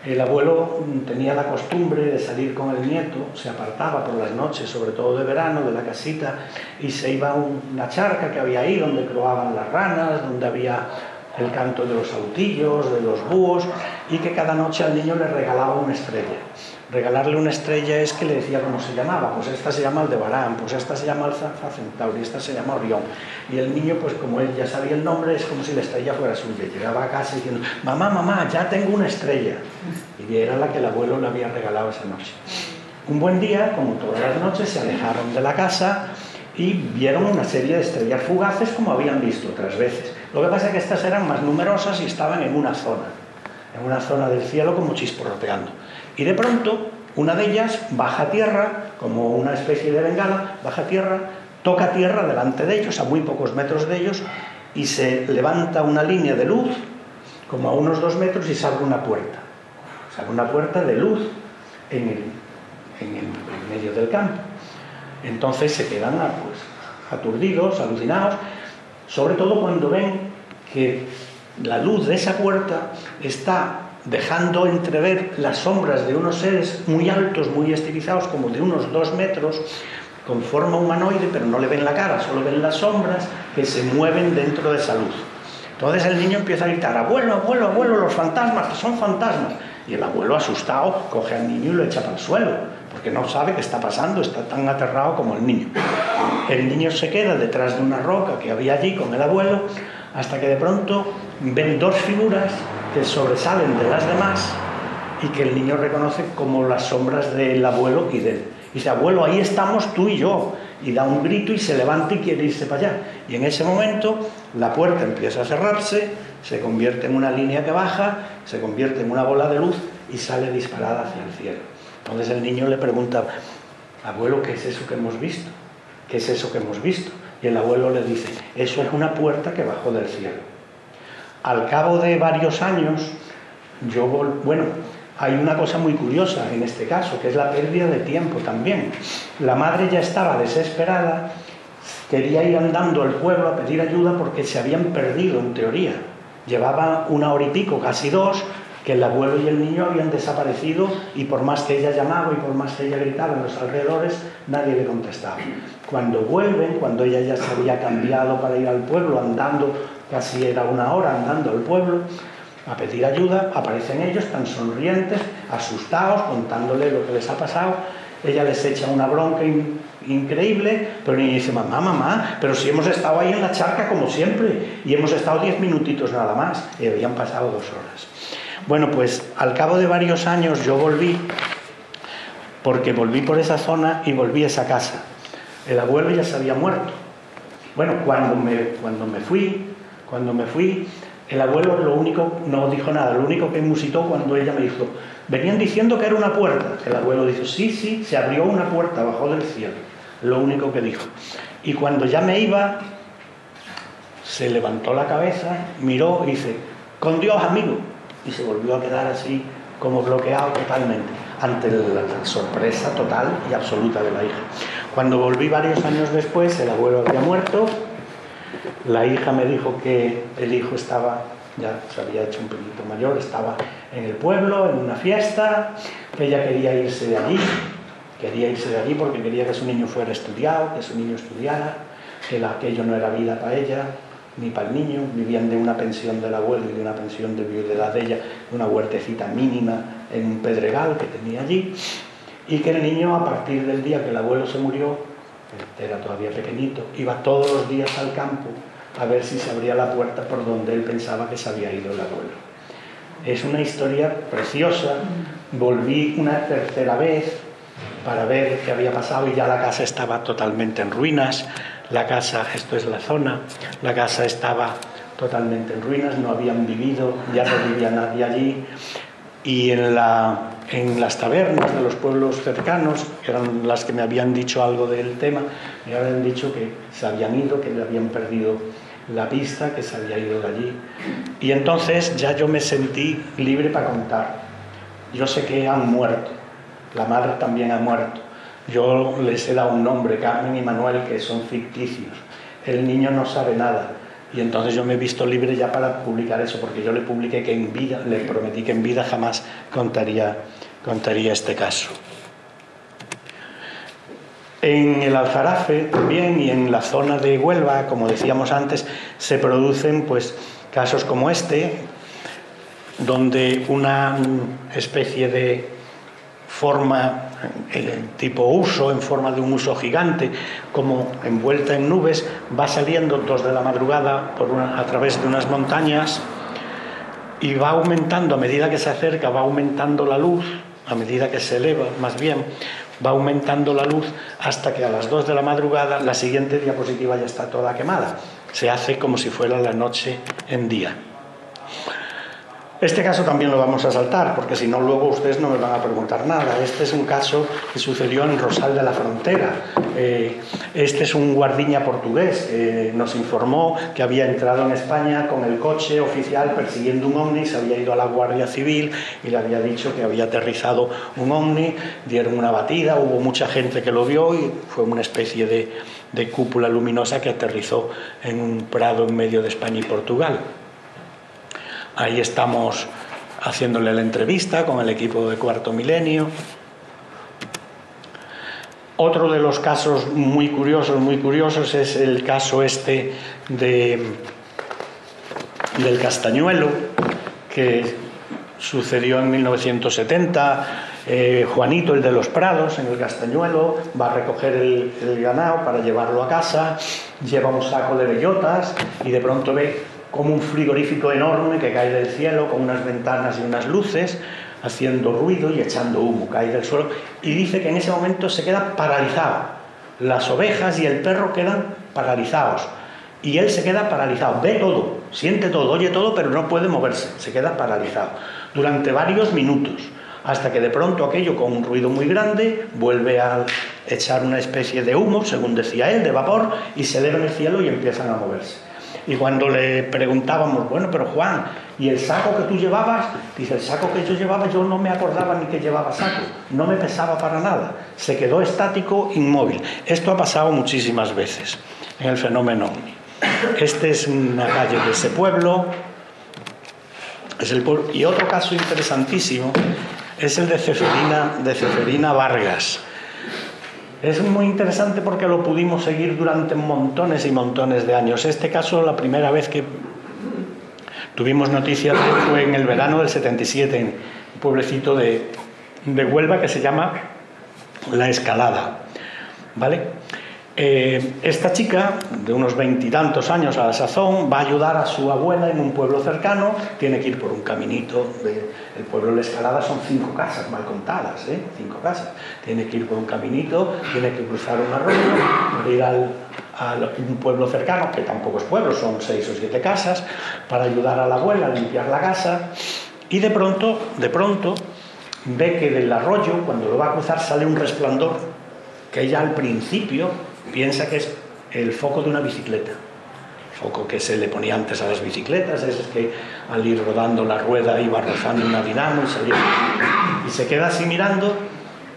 el abuelo tenía la costumbre de salir con el nieto, se apartaba por las noches, sobre todo de verano, de la casita, y se iba a una charca que había ahí donde croaban las ranas, donde había el canto de los autillos, de los búhos, y que cada noche al niño le regalaba una estrella. Regalarle una estrella es que le decía cómo se llamaba, pues esta se llama Aldebarán, pues esta se llama Alfa Centauri, esta se llama Orión. Y el niño, pues como él ya sabía el nombre, es como si la estrella fuera suya. Llegaba a casa diciendo, mamá, ya tengo una estrella. Y era la que el abuelo le había regalado esa noche. Un buen día, como todas las noches, se alejaron de la casa y vieron una serie de estrellas fugaces como habían visto otras veces. Lo que pasa es que estas eran más numerosas y estaban en una zona del cielo como chisporroteando. Y de pronto, una de ellas baja a tierra, como una especie de bengala, baja a tierra, toca tierra delante de ellos, a muy pocos metros de ellos, y se levanta una línea de luz, como a unos 2 metros, y se abre una puerta. Se abre una puerta de luz en medio del campo. Entonces se quedan pues, aturdidos, alucinados, sobre todo cuando ven que la luz de esa puerta está dejando entrever las sombras de unos seres muy altos, muy estilizados, como de unos 2 metros, con forma humanoide, pero no le ven la cara, solo ven las sombras que se mueven dentro de esa luz. Entonces el niño empieza a gritar, abuelo, los fantasmas, son fantasmas. Y el abuelo, asustado, coge al niño y lo echa para el suelo, porque no sabe qué está pasando, está tan aterrado como el niño. El niño se queda detrás de una roca que había allí con el abuelo, hasta que de pronto ven 2 figuras que sobresalen de las demás y que el niño reconoce como las sombras del abuelo y de él. Y dice, abuelo, ahí estamos tú y yo. y da un grito y se levanta y quiere irse para allá. Y en ese momento la puerta empieza a cerrarse, se convierte en una línea que baja, se convierte en una bola de luz y sale disparada hacia el cielo. Entonces el niño le pregunta: abuelo, ¿qué es eso que hemos visto? ¿Qué es eso que hemos visto? Y el abuelo le dice: eso es una puerta que bajó del cielo. Al cabo de varios años, hay una cosa muy curiosa en este caso, que es la pérdida de tiempo también. La madre ya estaba desesperada, quería ir andando al pueblo a pedir ayuda porque se habían perdido, en teoría. Llevaba 1 hora y pico, casi 2, que el abuelo y el niño habían desaparecido, y por más que ella llamaba y por más que ella gritaba en los alrededores, nadie le contestaba. Cuando vuelven, cuando ella ya se había cambiado para ir al pueblo, andando, casi era 1 hora andando al pueblo a pedir ayuda, aparecen ellos tan sonrientes, asustados, contándole lo que les ha pasado. Ella les echa una bronca increíble, pero el niño dice: mamá, pero si hemos estado ahí en la charca como siempre, y hemos estado 10 minutitos nada más, y habían pasado 2 horas. Bueno, pues al cabo de varios años yo volví, porque volví por esa zona y volví a esa casa. El abuelo ya se había muerto. Bueno, cuando me fui, el abuelo no dijo nada. Lo único que musitó cuando ella me dijo: venían diciendo que era una puerta. El abuelo dijo: sí, se abrió una puerta, bajó del cielo. Lo único que dijo. Y cuando ya me iba, se levantó la cabeza, miró y dice: con Dios, amigo. Y se volvió a quedar así, como bloqueado totalmente, ante la sorpresa total y absoluta de la hija. Cuando volví varios años después, el abuelo había muerto. La hija me dijo que el hijo ya se había hecho un poquito mayor, estaba en el pueblo, en una fiesta, que ella quería irse de allí porque quería que su niño fuera estudiado, que su niño estudiara, que aquello no era vida para ella, ni para el niño. Vivían de una pensión del abuelo y de una pensión de viudedad de ella, de una huertecita mínima en un pedregal que tenía allí, y que el niño, a partir del día que el abuelo se murió, era todavía pequeñito, iba todos los días al campo a ver si se abría la puerta por donde él pensaba que se había ido el abuelo. Es una historia preciosa. Volví una tercera vez para ver qué había pasado y ya la casa estaba totalmente en ruinas. La casa, esto es la zona, la casa estaba totalmente en ruinas, no habían vivido, ya no vivía nadie allí. Y en las tabernas de los pueblos cercanos, que eran las que me habían dicho algo del tema, me habían dicho que se habían ido, que le habían perdido la pista, que se había ido de allí. Y entonces ya yo me sentí libre para contar. Yo sé que han muerto, la madre también ha muerto. Yo les he dado un nombre, Carmen y Manuel, que son ficticios. El niño no sabe nada. Y entonces yo me he visto libre ya para publicar eso, porque yo le publiqué que en vida, le prometí que en vida jamás contaría este caso. En el Aljarafe también, y en la zona de Huelva, como decíamos antes, se producen casos como este, donde una especie de forma tipo huso, en forma de un huso gigante, como envuelta en nubes, va saliendo 2 de la madrugada a través de unas montañas, y va aumentando a medida que se acerca, va aumentando la luz, a medida que se eleva, más bien, va aumentando la luz hasta que a las 2 de la madrugada la siguiente diapositiva ya está toda quemada. Se hace como si fuera la noche en día. Este caso también lo vamos a saltar, porque si no luego ustedes no me van a preguntar nada. Este es un caso que sucedió en Rosal de la Frontera. Este es un guardiña portugués que nos informó que había entrado en España con el coche oficial persiguiendo un ovni, se había ido a la Guardia Civil y le había dicho que había aterrizado un ovni, dieron una batida, hubo mucha gente que lo vio y fue una especie de cúpula luminosa que aterrizó en un prado en medio de España y Portugal. Ahí estamos haciéndole la entrevista con el equipo de Cuarto Milenio. Otro de los casos muy curiosos es el caso del Castañuelo, que sucedió en 1970. Juanito, el de los Prados, en el Castañuelo, va a recoger el ganado para llevarlo a casa, lleva un saco de bellotas y de pronto ve como un frigorífico enorme que cae del cielo con unas ventanas y unas luces, haciendo ruido y echando humo, cae del suelo, y dice que en ese momento se queda paralizado, Las ovejas y el perro quedan paralizados. Y él se queda paralizado, ve todo, siente todo, oye todo, pero no puede moverse, se queda paralizado durante varios minutos, hasta que de pronto aquello, con un ruido muy grande, vuelve a echar una especie de humo, según decía él, de vapor, y se eleva en el cielo y empiezan a moverse. Y cuando le preguntábamos, bueno, pero Juan, ¿y el saco que tú llevabas? Dice, el saco que yo llevaba, yo no me acordaba ni que llevaba saco, no me pesaba para nada, se quedó estático, inmóvil. Esto ha pasado muchísimas veces en el fenómeno OVNI. Este es una calle de ese pueblo, y otro caso interesantísimo es el de Ceferina Vargas. Es muy interesante porque lo pudimos seguir durante montones y montones de años. Este caso, la primera vez que tuvimos noticias fue en el verano del 77, en un pueblecito de Huelva que se llama La Escalada, ¿vale? Esta chica, de unos 20 y tantos años a la sazón, va a ayudar a su abuela en un pueblo cercano, tiene que ir por un caminito, el pueblo de La Escalada son 5 casas, mal contadas, 5 casas, tiene que ir por un caminito, tiene que cruzar un arroyo, para ir a un pueblo cercano, que tampoco es pueblo, son 6 o 7 casas, para ayudar a la abuela a limpiar la casa, y de pronto ve que del arroyo, cuando lo va a cruzar, sale un resplandor, que ella al principio piensa que es el foco de una bicicleta, foco que se le ponía antes a las bicicletas, es que al ir rodando la rueda iba rozando una dinamo y salía. Y se queda así mirando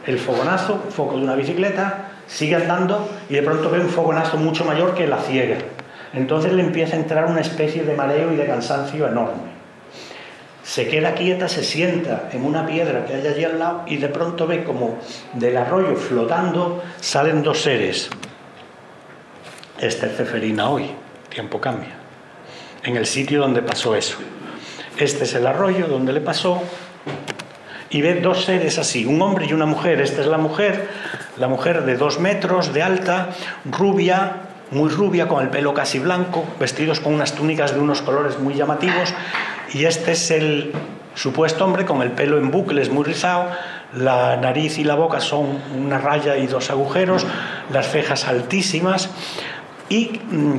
el fogonazo, foco de una bicicleta, sigue andando y de pronto ve un fogonazo mucho mayor que la ciega. Entonces le empieza a entrar una especie de mareo y de cansancio enorme. Se queda quieta, se sienta en una piedra que hay allí al lado y de pronto ve como del arroyo flotando salen 2 seres. Esta es Ceferina hoy, tiempo cambia, en el sitio donde pasó eso. Este es el arroyo donde le pasó y ve 2 seres así, un hombre y una mujer. Esta es la mujer de 2 metros de alta, rubia, muy rubia, con el pelo casi blanco, vestidos con unas túnicas de unos colores muy llamativos, y este es el supuesto hombre con el pelo en bucles muy rizado, la nariz y la boca son una raya y 2 agujeros, las cejas altísimas, y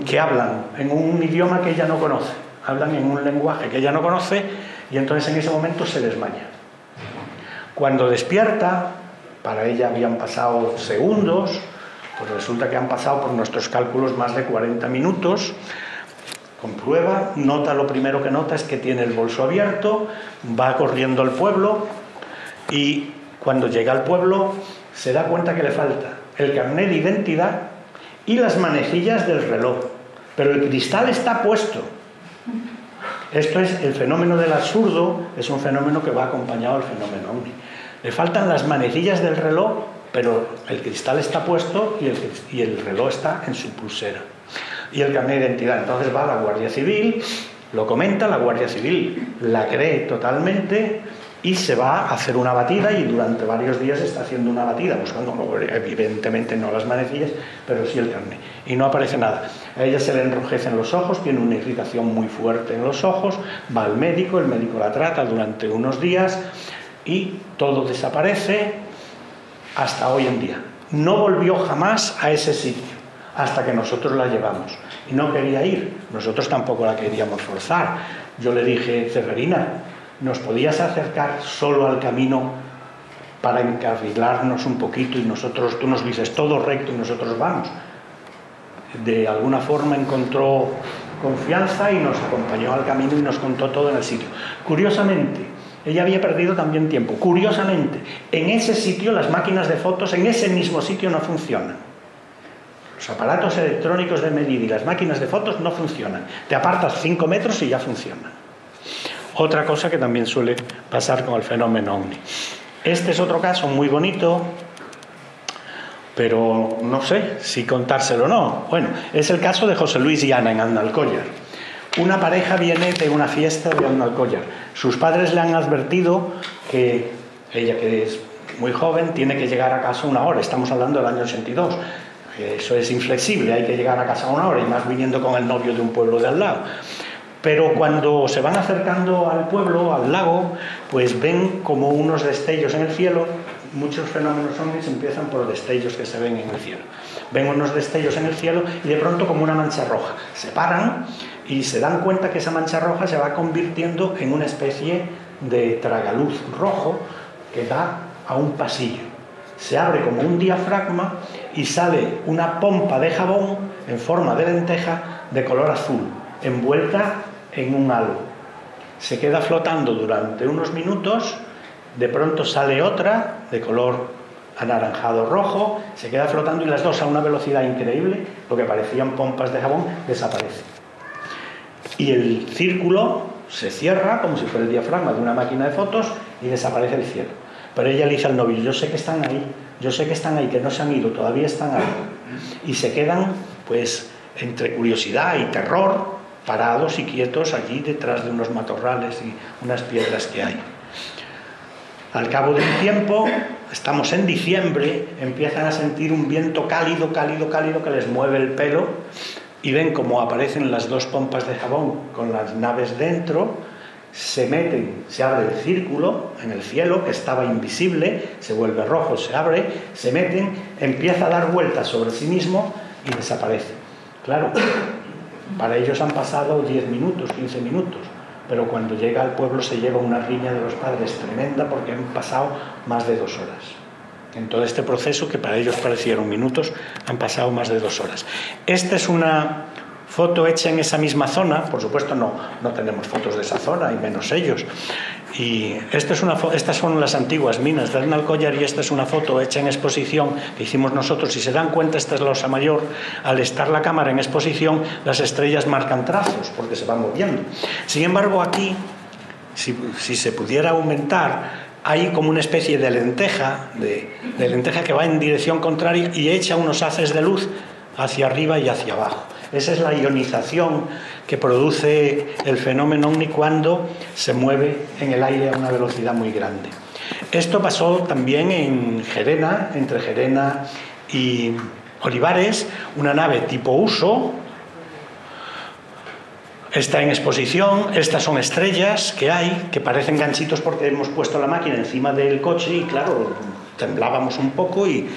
que hablan en un idioma que ella no conoce, hablan en un lenguaje que ella no conoce, y entonces en ese momento se desmaya. Cuando despierta, para ella habían pasado segundos, pues resulta que han pasado por nuestros cálculos más de 40 minutos, comprueba, nota, lo primero que nota es que tiene el bolso abierto, va corriendo al pueblo y cuando llega al pueblo se da cuenta que le falta el carnet de identidad y las manecillas del reloj, pero el cristal está puesto. Esto es el fenómeno del absurdo, es un fenómeno que va acompañado del fenómeno OVNI. Le faltan las manecillas del reloj, pero el cristal está puesto y el reloj está en su pulsera. Y el carnet de identidad. Entonces va a la Guardia Civil, lo comenta, la Guardia Civil la cree totalmente y se va a hacer una batida, y durante varios días está haciendo una batida, buscando, evidentemente no las manecillas, pero sí el carnet. Y no aparece nada. A ella se le enrojecen los ojos, tiene una irritación muy fuerte en los ojos, va al médico, el médico la trata durante unos días y todo desaparece hasta hoy en día. No volvió jamás a ese sitio, hasta que nosotros la llevamos. Y no quería ir, nosotros tampoco la queríamos forzar. Yo le dije, Ceferina, ¿nos podías acercar solo al camino para encarrilarnos un poquito y tú nos dices todo recto y nosotros vamos? De alguna forma encontró confianza y nos acompañó al camino y nos contó todo en el sitio. Curiosamente, ella había perdido también tiempo. Curiosamente, en ese sitio las máquinas de fotos, en ese mismo sitio no funcionan. Los aparatos electrónicos de medida y las máquinas de fotos no funcionan. Te apartas 5 metros y ya funcionan. Otra cosa que también suele pasar con el fenómeno OVNI. Este es otro caso muy bonito, pero no sé si contárselo o no. Bueno, es el caso de José Luis y Ana en Alnalcollar. Una pareja viene de una fiesta de Alnalcollar. Sus padres le han advertido que ella, que es muy joven, tiene que llegar a casa 1 hora. Estamos hablando del año 82. Eso es inflexible, hay que llegar a casa 1 hora, y más viniendo con el novio de un pueblo de al lado. Pero cuando se van acercando al pueblo, al lago, pues ven como unos destellos en el cielo, muchos fenómenos ovnis empiezan por destellos que se ven en el cielo. Ven unos destellos en el cielo y de pronto como una mancha roja. Se paran y se dan cuenta que esa mancha roja se va convirtiendo en una especie de tragaluz rojo que da a un pasillo. Se abre como un diafragma y sale una pompa de jabón en forma de lenteja de color azul, envuelta en un halo. Se queda flotando durante unos minutos, de pronto sale otra de color anaranjado rojo, se queda flotando y las dos a una velocidad increíble, lo que parecían pompas de jabón, desaparecen. Y el círculo se cierra como si fuera el diafragma de una máquina de fotos y desaparece el cielo. Pero ella le dice al novio, yo sé que están ahí, yo sé que están ahí, que no se han ido, todavía están ahí. Y se quedan, pues, entre curiosidad y terror, parados y quietos allí detrás de unos matorrales y unas piedras que hay. Al cabo de un tiempo, estamos en diciembre, empiezan a sentir un viento cálido, cálido, cálido que les mueve el pelo y ven cómo aparecen las dos pompas de jabón con las naves dentro, se meten, se abre el círculo en el cielo que estaba invisible, se vuelve rojo, se abre, se meten, empieza a dar vueltas sobre sí mismo y desaparece. Claro, para ellos han pasado 10 minutos, 15 minutos, pero cuando llega al pueblo se lleva una riña de los padres tremenda porque han pasado más de 2 horas. En todo este proceso, que para ellos parecieron minutos, han pasado más de 2 horas. Esta es una foto hecha en esa misma zona, por supuesto no tenemos fotos de esa zona, y menos ellos. Y estas son las antiguas minas de Aznalcóllar y esta es una foto hecha en exposición que hicimos nosotros. Si se dan cuenta, esta es la Osa Mayor. Al estar la cámara en exposición, las estrellas marcan trazos porque se van moviendo. Sin embargo, aquí, si se pudiera aumentar, hay como una especie de lenteja, de lenteja que va en dirección contraria y echa unos haces de luz hacia arriba y hacia abajo. Esa es la ionización que produce el fenómeno ovni cuando se mueve en el aire a una velocidad muy grande. Esto pasó también en Gerena, entre Gerena y Olivares, una nave tipo Uso. Está en exposición. Estas son estrellas que hay, que parecen ganchitos porque hemos puesto la máquina encima del coche y claro, temblábamos un poco y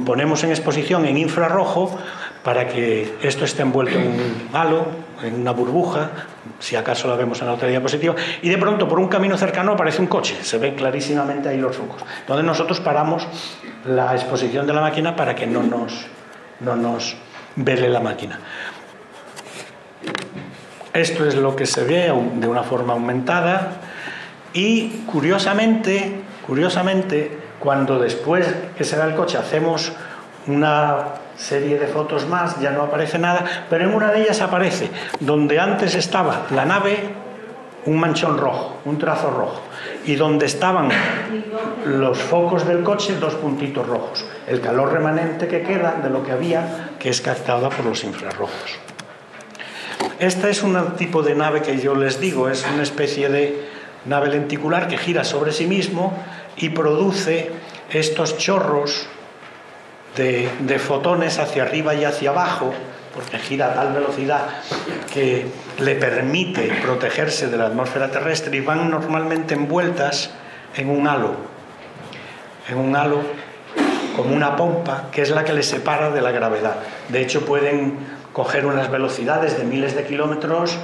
ponemos en exposición en infrarrojo para que esto esté envuelto en un halo, en una burbuja, si acaso la vemos en la otra diapositiva, y de pronto por un camino cercano aparece un coche, se ven clarísimamente ahí los focos. Entonces nosotros paramos la exposición de la máquina para que no nos vele la máquina. Esto es lo que se ve de una forma aumentada y curiosamente, cuando después que se da el coche hacemos una serie de fotos más, ya no aparece nada, pero en una de ellas aparece, donde antes estaba la nave, un manchón rojo, un trazo rojo, y donde estaban los focos del coche, 2 puntitos rojos. El calor remanente que queda de lo que había, que es captada por los infrarrojos. Esta es un tipo de nave que yo les digo, es una especie de nave lenticular que gira sobre sí mismo y produce estos chorros de fotones hacia arriba y hacia abajo, porque gira a tal velocidad que le permite protegerse de la atmósfera terrestre y van normalmente envueltas en un halo como una pompa que es la que les separa de la gravedad. De hecho pueden coger unas velocidades de miles de kilómetros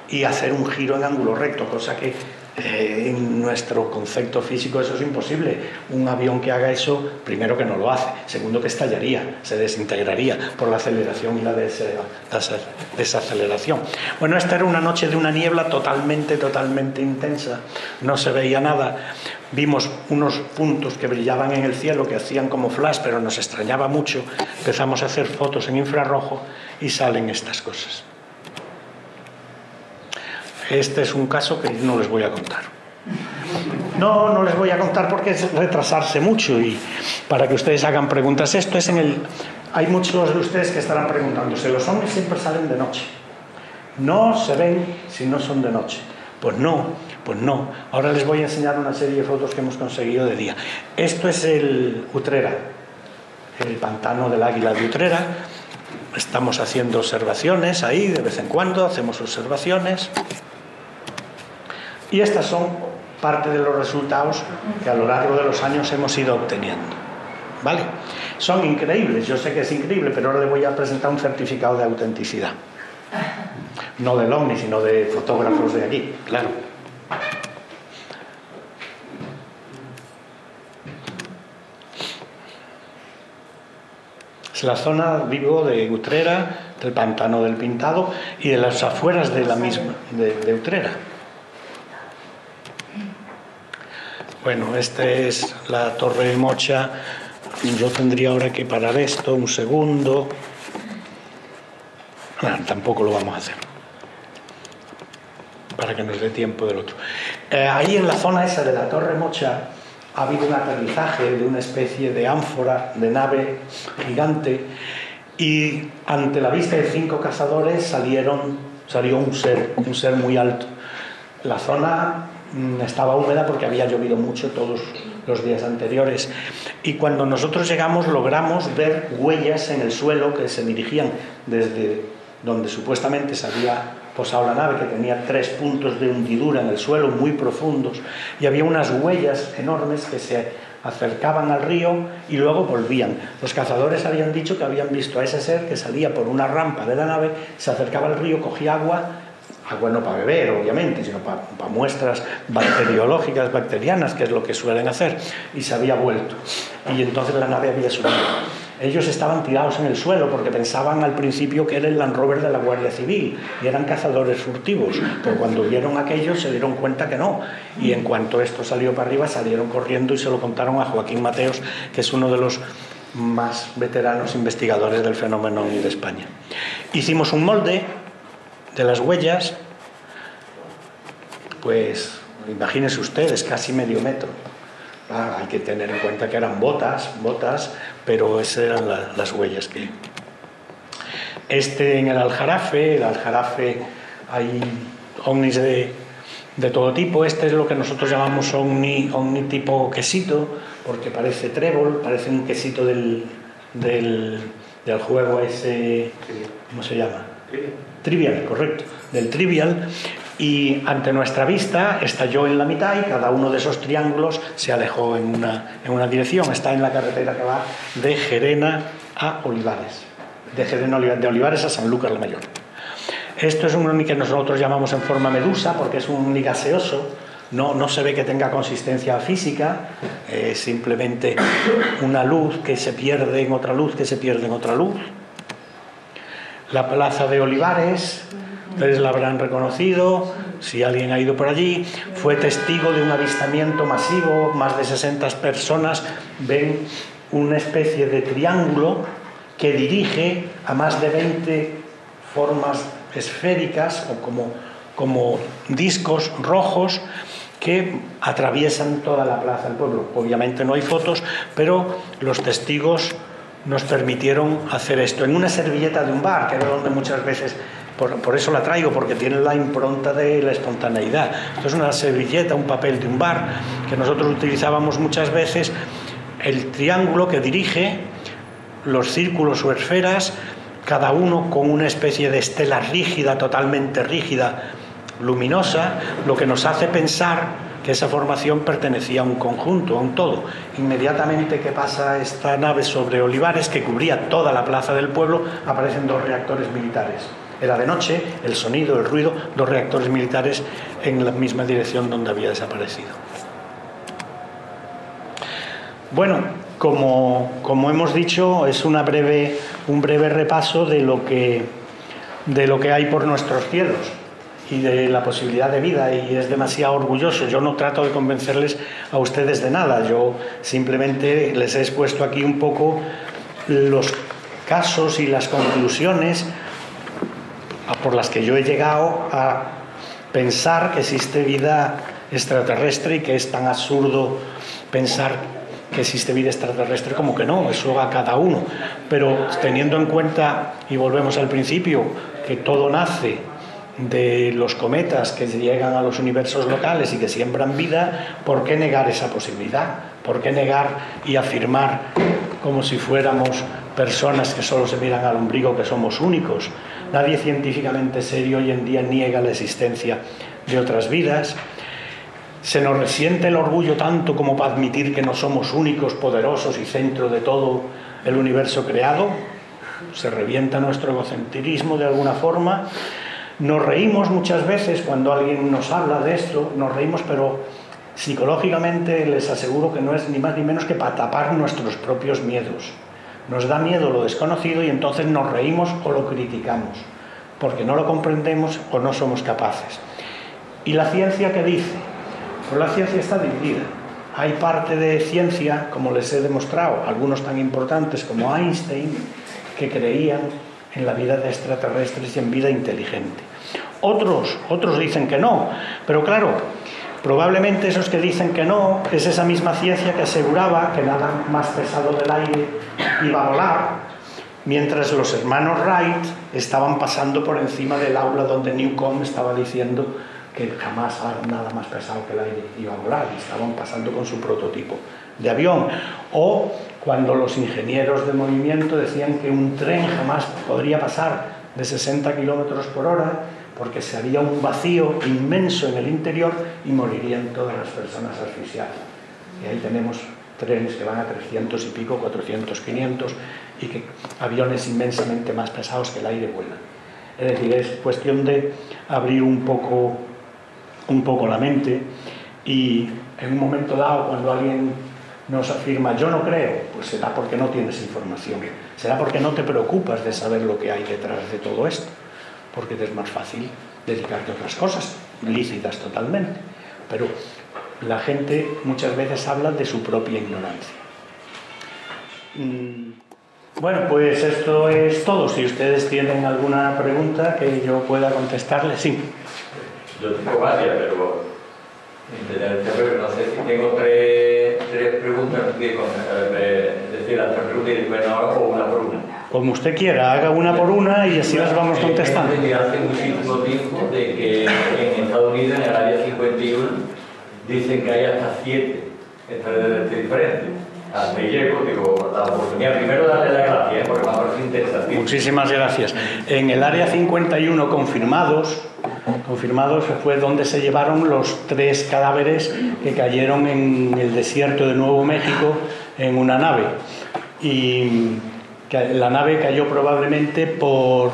y hacer un giro en ángulo recto, cosa que en nuestro concepto físico eso es imposible. Un avión que haga eso, primero que no lo hace, segundo que estallaría, se desintegraría por la aceleración y la desaceleración. Bueno, esta era una noche de una niebla totalmente intensa, no se veía nada. Vimos unos puntos que brillaban en el cielo que hacían como flash, pero nos extrañaba mucho. Empezamos a hacer fotos en infrarrojo y salen estas cosas. Este es un caso que no les voy a contar. No les voy a contar porque es retrasarse mucho y para que ustedes hagan preguntas. Esto es Hay muchos de ustedes que estarán preguntándose, los ovnis siempre salen de noche. No se ven si no son de noche. Pues no. Ahora les voy a enseñar una serie de fotos que hemos conseguido de día. Esto es el Utrera, el pantano del Águila de Utrera. Estamos haciendo observaciones ahí, de vez en cuando hacemos observaciones. Y estas son parte de los resultados que a lo largo de los años hemos ido obteniendo. ¿Vale? Son increíbles, yo sé que es increíble, pero ahora le voy a presentar un certificado de autenticidad. No del OVNI, sino de fotógrafos de aquí, claro. Es la zona, vivo, de Utrera, del Pantano del Pintado y de las afueras de la misma, de Utrera. Bueno, esta es la Torre de Mocha. Yo tendría ahora que parar esto un segundo. Bueno, tampoco lo vamos a hacer, para que nos dé tiempo del otro. Ahí en la zona esa de la Torre Mocha ha habido un aterrizaje de una especie de ánfora, de nave gigante, y ante la vista de 5 cazadores salió un ser muy alto. La zona estaba húmeda porque había llovido mucho todos los días anteriores, y cuando nosotros llegamos logramos ver huellas en el suelo que se dirigían desde donde supuestamente se había posado la nave, que tenía 3 puntos de hundidura en el suelo muy profundos, y había unas huellas enormes que se acercaban al río y luego volvían. Los cazadores habían dicho que habían visto a ese ser que salía por una rampa de la nave, se acercaba al río, cogía agua no para beber obviamente, sino para muestras bacteriológicas, bacterianas, que es lo que suelen hacer, y se había vuelto, y entonces la nave había subido. Ellos estaban tirados en el suelo porque pensaban al principio que era el Land Rover de la Guardia Civil y eran cazadores furtivos, pero cuando vieron aquello se dieron cuenta que no, y en cuanto esto salió para arriba salieron corriendo y se lo contaron a Joaquín Mateos, que es uno de los más veteranos investigadores del fenómeno de España. Hicimos un molde de las huellas, pues imagínense ustedes, casi medio metro. Hay que tener en cuenta que eran botas, pero esas eran las huellas que... En el Aljarafe hay ovnis de todo tipo. Este es lo que nosotros llamamos ovni tipo quesito, porque parece trébol, parece un quesito del juego ese... ¿Cómo se llama? Trivial, correcto, del Trivial, y ante nuestra vista estalló en la mitad y cada uno de esos triángulos se alejó en una dirección. Está en la carretera que va de Gerena a Olivares, de Olivares a Sanlúcar la Mayor. Esto es un ovni que nosotros llamamos en forma medusa porque es un ovni gaseoso, no se ve que tenga consistencia física, es simplemente una luz que se pierde en otra luz, que se pierde en otra luz. La plaza de Olivares, ustedes la habrán reconocido, si alguien ha ido por allí, fue testigo de un avistamiento masivo, más de 60 personas ven una especie de triángulo que dirige a más de 20 formas esféricas o como discos rojos que atraviesan toda la plaza del pueblo. Obviamente no hay fotos, pero los testigos nos permitieron hacer esto en una servilleta de un bar, que era donde muchas veces, por eso la traigo, porque tiene la impronta de la espontaneidad. Esto es una servilleta, un papel de un bar, que nosotros utilizábamos muchas veces, el triángulo que dirige los círculos o esferas, cada uno con una especie de estela rígida, totalmente rígida, luminosa, lo que nos hace pensar que esa formación pertenecía a un conjunto, a un todo. Inmediatamente que pasa esta nave sobre Olivares, que cubría toda la plaza del pueblo, aparecen 2 reactores militares. Era de noche, el sonido, el ruido, 2 reactores militares en la misma dirección donde había desaparecido. Bueno, como hemos dicho, es un breve repaso de lo que hay por nuestros cielos y de la posibilidad de vida, y es demasiado orgulloso. Yo no trato de convencerles a ustedes de nada, yo simplemente les he expuesto aquí un poco los casos y las conclusiones por las que yo he llegado a pensar que existe vida extraterrestre y que es tan absurdo pensar que existe vida extraterrestre como que no, eso a cada uno. Pero teniendo en cuenta, y volvemos al principio, que todo nace de los cometas que llegan a los universos locales y que siembran vida, ¿por qué negar esa posibilidad? ¿Por qué negar y afirmar como si fuéramos personas que solo se miran al ombligo, que somos únicos? Nadie científicamente serio hoy en día niega la existencia de otras vidas. ¿Se nos resiente el orgullo tanto como para admitir que no somos únicos, poderosos y centro de todo el universo creado? ¿Se revienta nuestro egocentrismo de alguna forma? Nos reímos muchas veces cuando alguien nos habla de esto, nos reímos, pero psicológicamente les aseguro que no es ni más ni menos que para tapar nuestros propios miedos. Nos da miedo lo desconocido y entonces nos reímos o lo criticamos, porque no lo comprendemos o no somos capaces. ¿Y la ciencia qué dice? Pues la ciencia está dividida. Hay parte de ciencia, como les he demostrado, algunos tan importantes como Einstein, que creían en la vida de extraterrestres y en vida inteligente. Otros dicen que no, pero claro, probablemente esos que dicen que no es esa misma ciencia que aseguraba que nada más pesado del aire iba a volar, mientras los hermanos Wright estaban pasando por encima del aula donde Newcomb estaba diciendo que jamás nada más pesado que el aire iba a volar, y estaban pasando con su prototipo de avión. O cuando los ingenieros de movimiento decían que un tren jamás podría pasar de 60 kilómetros por hora porque se haría un vacío inmenso en el interior y morirían todas las personas asfixiadas. Y ahí tenemos trenes que van a 300 y pico, 400, 500, y que aviones inmensamente más pesados que el aire vuelan. Es decir, es cuestión de abrir un poco la mente, y en un momento dado, cuando alguien nos afirma yo no creo, pues será porque no tienes información, será porque no te preocupas de saber lo que hay detrás de todo esto, porque te es más fácil dedicarte a otras cosas, lícitas totalmente. Pero la gente muchas veces habla de su propia ignorancia. Bueno, pues esto es todo. Si ustedes tienen alguna pregunta que yo pueda contestarles, sí. Yo tengo varias, pero no sé si tengo tres preguntas, decir las tres preguntas y bueno, o una por una. Como usted quiera, haga una por una y así las vamos contestando. Hace muchísimo tiempo de que en Estados Unidos, en el área 51, dicen que hay hasta 7 extraterrestres diferentes. Hasta ahí llego, digo, la oportunidad primero darle las gracias, porque me parece interesante. Muchísimas gracias. En el área 51 confirmados fue donde se llevaron los 3 cadáveres que cayeron en el desierto de Nuevo México en una nave. Y la nave cayó probablemente por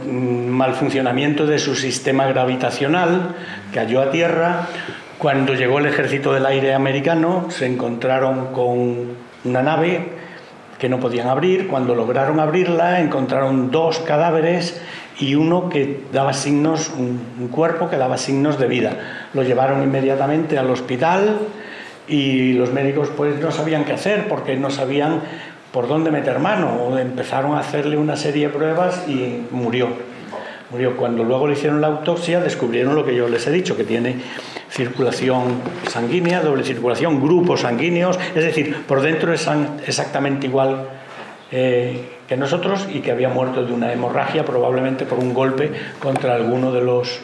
mal funcionamiento de su sistema gravitacional, cayó a tierra. Cuando llegó el Ejército del Aire americano, se encontraron con una nave que no podían abrir. Cuando lograron abrirla, encontraron 2 cadáveres y uno que daba signos, un cuerpo que daba signos de vida. Lo llevaron inmediatamente al hospital y los médicos pues no sabían qué hacer, porque no sabían por dónde meter mano. Empezaron a hacerle una serie de pruebas y murió. Cuando luego le hicieron la autopsia, descubrieron lo que yo les he dicho, que tiene circulación sanguínea, doble circulación, grupos sanguíneos, es decir, por dentro es exactamente igual que nosotros, y que había muerto de una hemorragia, probablemente por un golpe contra alguno de los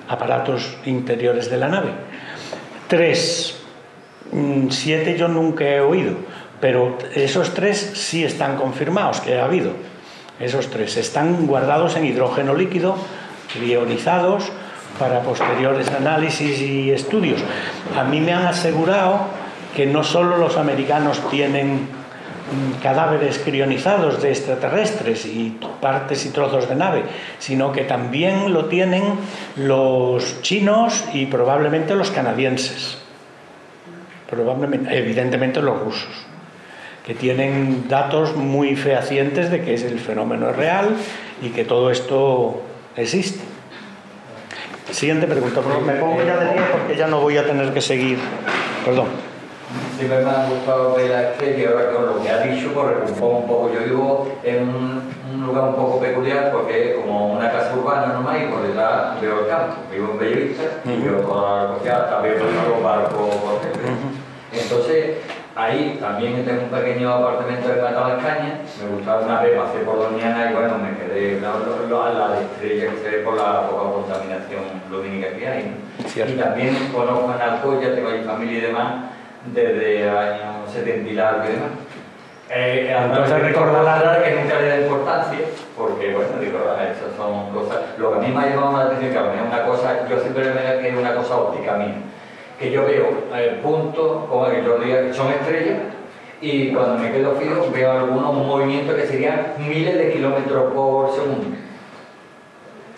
aparatos interiores de la nave. 3, 7 yo nunca he oído, pero esos 3 sí están confirmados que ha habido. Esos 3 están guardados en hidrógeno líquido, ionizados, para posteriores análisis y estudios. A mí me han asegurado que no solo los americanos tienen cadáveres crionizados de extraterrestres y partes y trozos de nave, sino que también lo tienen los chinos y probablemente los canadienses, evidentemente los rusos, que tienen datos muy fehacientes de que el fenómeno es real y que todo esto existe. Siguiente pregunta. Me pongo ya de pie porque ya no voy a tener que seguir. Perdón. Sí, me ha gustado ver la serie, ahora con lo que ha dicho, porque un poco. Yo vivo en un lugar un poco peculiar, porque es como una casa urbana nomás, y por detrás veo el campo. Vivo en Bellavista y veo toda la costa, también veo los barcos por dentro. Entonces, ahí también tengo un pequeño apartamento de Matalascaña. Me gustaba una vez, pasé por Doñana y bueno, me quedé a la estrella que se ve por la poca contaminación lumínica que hay, ¿no? Y también conozco en Alcoya, tengo ahí familia y demás, desde el año 70 y largo y demás. Entonces recordará que nunca le da importancia, porque bueno, digo, esas son cosas. lo que a mí me ha llamado la atención, que a mí es una cosa, yo siempre veo que es una cosa óptica mía, que yo veo puntos, como que yo diga que son estrellas, y cuando me quedo fijo veo algunos movimientos que serían miles de kilómetros por segundo.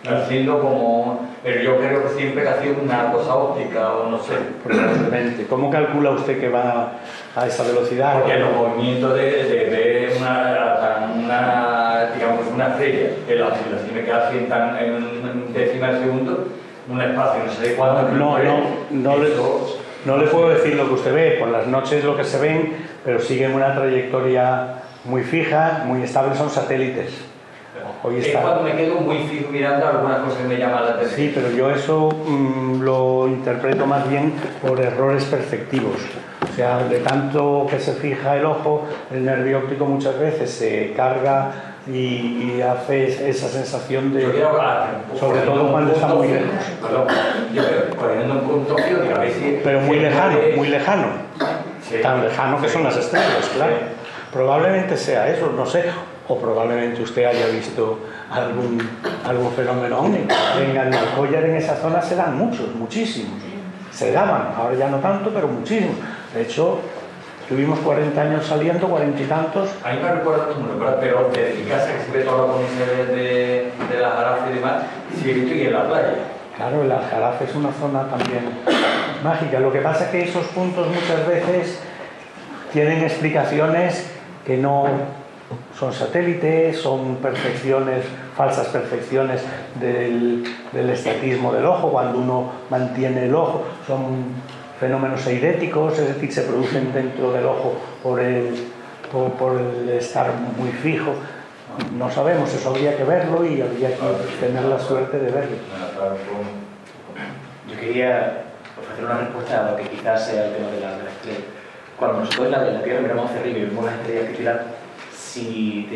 Haciendo como... Pero yo creo que siempre ha sido una cosa óptica o no sé. Probablemente. ¿Cómo calcula usted que va a esa velocidad? Porque los movimientos de ver digamos, una estrella, que la oscilación que hace en décimas de segundo, un espacio no sé de cuánto. No le puedo decir lo que usted ve. Por las noches lo que se ven, pero siguen una trayectoria muy fija, muy estable, son satélites. Es cuando me quedo muy fijo mirando algunas cosas que me llaman la atención. Sí, pero yo eso lo interpreto más bien por errores perceptivos. O sea, de tanto que se fija el ojo, el nervio óptico muchas veces se carga y hace esa sensación de... sobre todo cuando está muy lejos. Perdón, yo creo que poniendo un punto fijo, a ver si... Pero muy lejano, muy lejano. Sí. Tan lejano que son las estrellas, claro. Probablemente sea eso, no sé. O probablemente usted haya visto algún fenómeno ovni. En Alcollar, en esa zona, se dan muchos, muchísimos. Se daban, ahora ya no tanto, pero muchísimos. De hecho, tuvimos 40 años saliendo, 40 y tantos. A mí me recuerda un número, pero desde mi casa, que se ve todos los comisiones de las Aljarafe y demás, sí he visto y en la playa. Claro, el Aljarafe es una zona también mágica. Lo que pasa es que esos puntos muchas veces tienen explicaciones que no... Son satélites, son percepciones, falsas percepciones del estatismo del ojo, cuando uno mantiene el ojo, son fenómenos eidéticos, es decir, se producen dentro del ojo por el estar muy fijo. No sabemos, eso habría que verlo y habría que tener la suerte de verlo. Yo quería ofrecer una respuesta a lo que quizás sea el tema de la estrella. Cuando nosotros en la Tierra miramos hacia arriba y vemos las estrellas titilar, si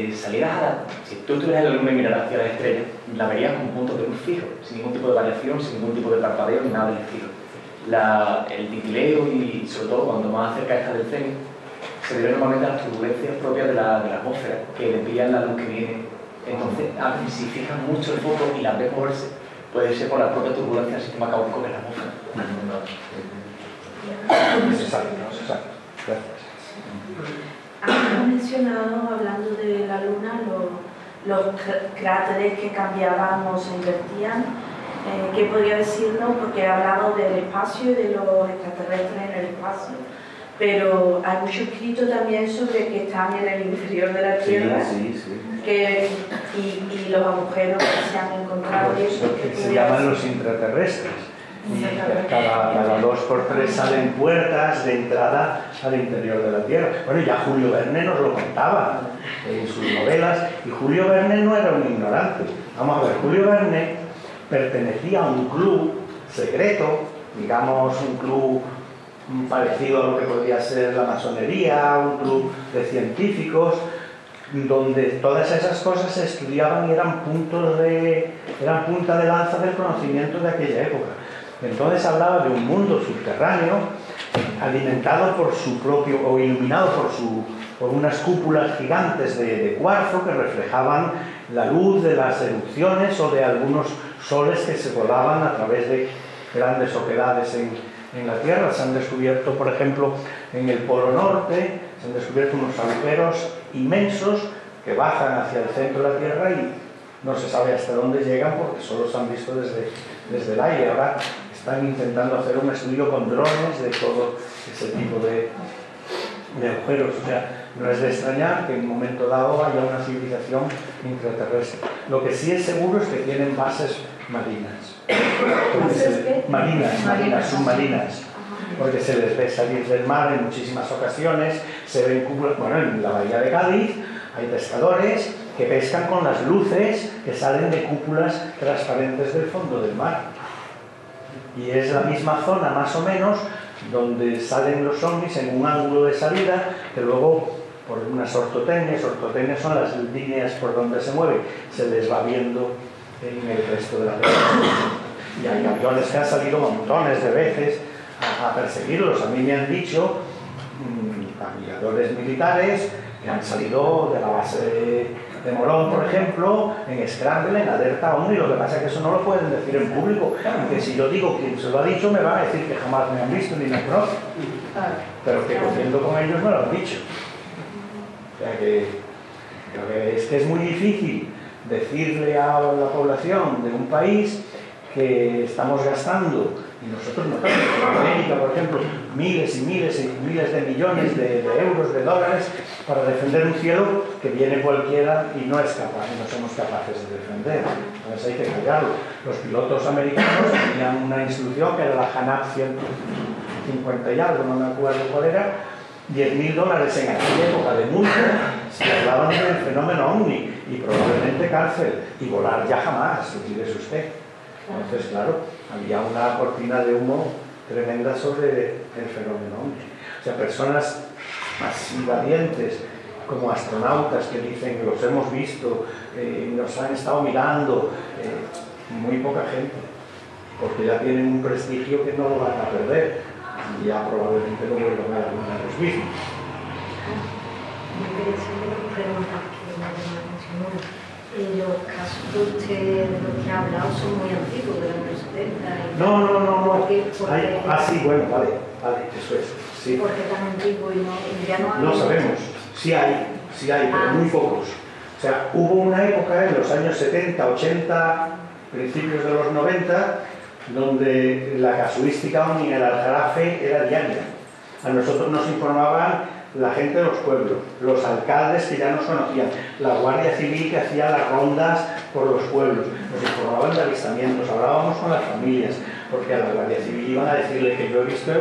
tú tuvieras la luna y miraras hacia las estrellas, la verías con puntos de luz fijos, sin ningún tipo de variación, sin ningún tipo de parpadeo, ni nada del estilo. El titileo y sobre todo cuando más cerca está del cenit, se debe normalmente a las turbulencias propias de la atmósfera, que desvían la luz que viene. Entonces, si fijas mucho el foco y la ves moverse, puede ser por la propia turbulencia del sistema caótico de la atmósfera. Exacto. Gracias. Has mencionado, hablando de la Luna, los cráteres que cambiaban o se invertían. ¿Qué podría decirnos? Porque he hablado del espacio y de los extraterrestres en el espacio, pero hay mucho escrito también sobre que están en el interior de la Tierra. Sí. Y los agujeros que se han encontrado. Que se llaman los intraterrestres. Y cada 2 por 3 salen puertas de entrada al interior de la Tierra. Bueno, ya Julio Verne nos lo contaba en sus novelas, y Julio Verne no era un ignorante. Vamos a ver, Julio Verne pertenecía a un club secreto, digamos un club parecido a lo que podría ser la masonería, un club de científicos, donde todas esas cosas se estudiaban y eran punta de lanza del conocimiento de aquella época. Entonces hablaba de un mundo subterráneo alimentado por su propio, o iluminado por unas cúpulas gigantes de cuarzo que reflejaban la luz de las erupciones o de algunos soles que se volaban a través de grandes oquedades en la Tierra. Se han descubierto, por ejemplo, en el Polo Norte, se han descubierto unos agujeros inmensos que bajan hacia el centro de la Tierra y no se sabe hasta dónde llegan porque solo se han visto desde el aire. Ahora están intentando hacer un estudio con drones de todo ese tipo de agujeros. O sea, no es de extrañar que en un momento dado haya una civilización intraterrestre. Lo que sí es seguro es que tienen bases marinas. Marinas, submarinas. Porque se les ve salir del mar en muchísimas ocasiones, se ven cúpulas. Bueno, en la bahía de Cádiz hay pescadores que pescan con las luces que salen de cúpulas transparentes del fondo del mar. Y es la misma zona, más o menos, donde salen los ovnis en un ángulo de salida que luego, por unas ortotecnias son las líneas por donde se mueve, se les va viendo en el resto de la película. Y hay aviones que han salido montones de veces a perseguirlos. A mí me han dicho aviadores militares que han salido de la base de Morón, por ejemplo, en Scramble, en Alerta OVNI. Lo que pasa es que eso no lo pueden decir en público, y que si yo digo quién se lo ha dicho, me van a decir que jamás me han visto ni me conocen, pero que cogiendo con ellos me lo han dicho. O sea que es muy difícil decirle a la población de un país que estamos gastando, y nosotros no estamos, en América, por ejemplo, miles y miles y miles de millones de euros, de dólares, para defender un cielo que viene cualquiera y no es capaz, y no somos capaces de defender. Entonces hay que callarlo. Los pilotos americanos tenían una instrucción que era la HANAP 150 y algo, no me acuerdo cuál era, $10.000 en aquella época de multa si hablaban del fenómeno OVNI, y probablemente cárcel, y volar ya jamás, olvídese usted. Entonces, claro, había una cortina de humo tremenda sobre el fenómeno OVNI. O sea, personas así valientes, como astronautas que dicen que los hemos visto, nos han estado mirando, muy poca gente, porque ya tienen un prestigio que no lo van a perder, y ya probablemente no vuelvan a ver alguna de los mismos. Yo quería hacerle una pregunta que me llamó la atención. Los casos de usted, de los que ha hablado, son muy antiguos, de los años 70. No. Porque, sí, bueno, vale, eso es. Sí. ¿Por qué tan antiguo y ya no hay? No sabemos. Sí hay, pero muy pocos. O sea, hubo una época en los años 70, 80, principios de los 90, donde la casuística OVNI en el Aljarafe era diaria. A nosotros nos informaban la gente de los pueblos, los alcaldes que ya nos conocían, la Guardia Civil que hacía las rondas por los pueblos, nos informaban de avistamientos, hablábamos con las familias, porque a la Guardia Civil iban a decirle que yo he visto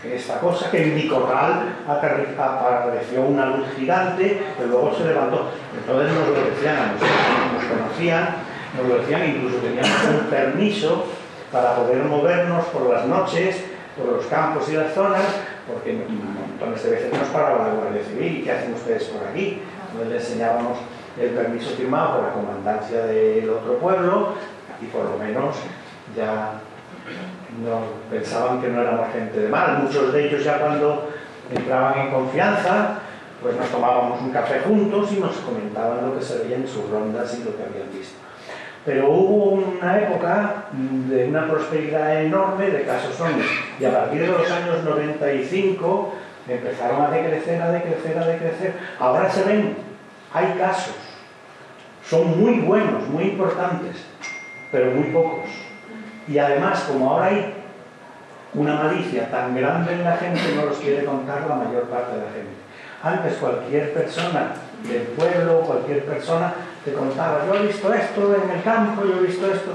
esta cosa, que en mi corral apareció una luz gigante, que luego se levantó. Entonces nos lo decían a nosotros, nos conocían, nos lo decían, incluso teníamos un permiso para poder movernos por las noches, por los campos y las zonas, porque montones de veces nos paraba la Guardia Civil. ¿Qué hacen ustedes por aquí? Entonces le enseñábamos el permiso firmado por la comandancia del otro pueblo, y por lo menos ya no pensaban que no éramos gente de mal. Muchos de ellos ya cuando entraban en confianza, pues nos tomábamos un café juntos y nos comentaban lo que se veía en sus rondas y lo que habían visto. Pero hubo una época de una prosperidad enorme de casos OVNI, y a partir de los años 95 empezaron a decrecer. Ahora se ven, hay casos, son muy buenos, muy importantes, pero muy pocos. Y además, como ahora hay una malicia tan grande en la gente, no los quiere contar la mayor parte de la gente. Antes cualquier persona del pueblo, cualquier persona te contaba, yo he visto esto en el campo, yo he visto esto.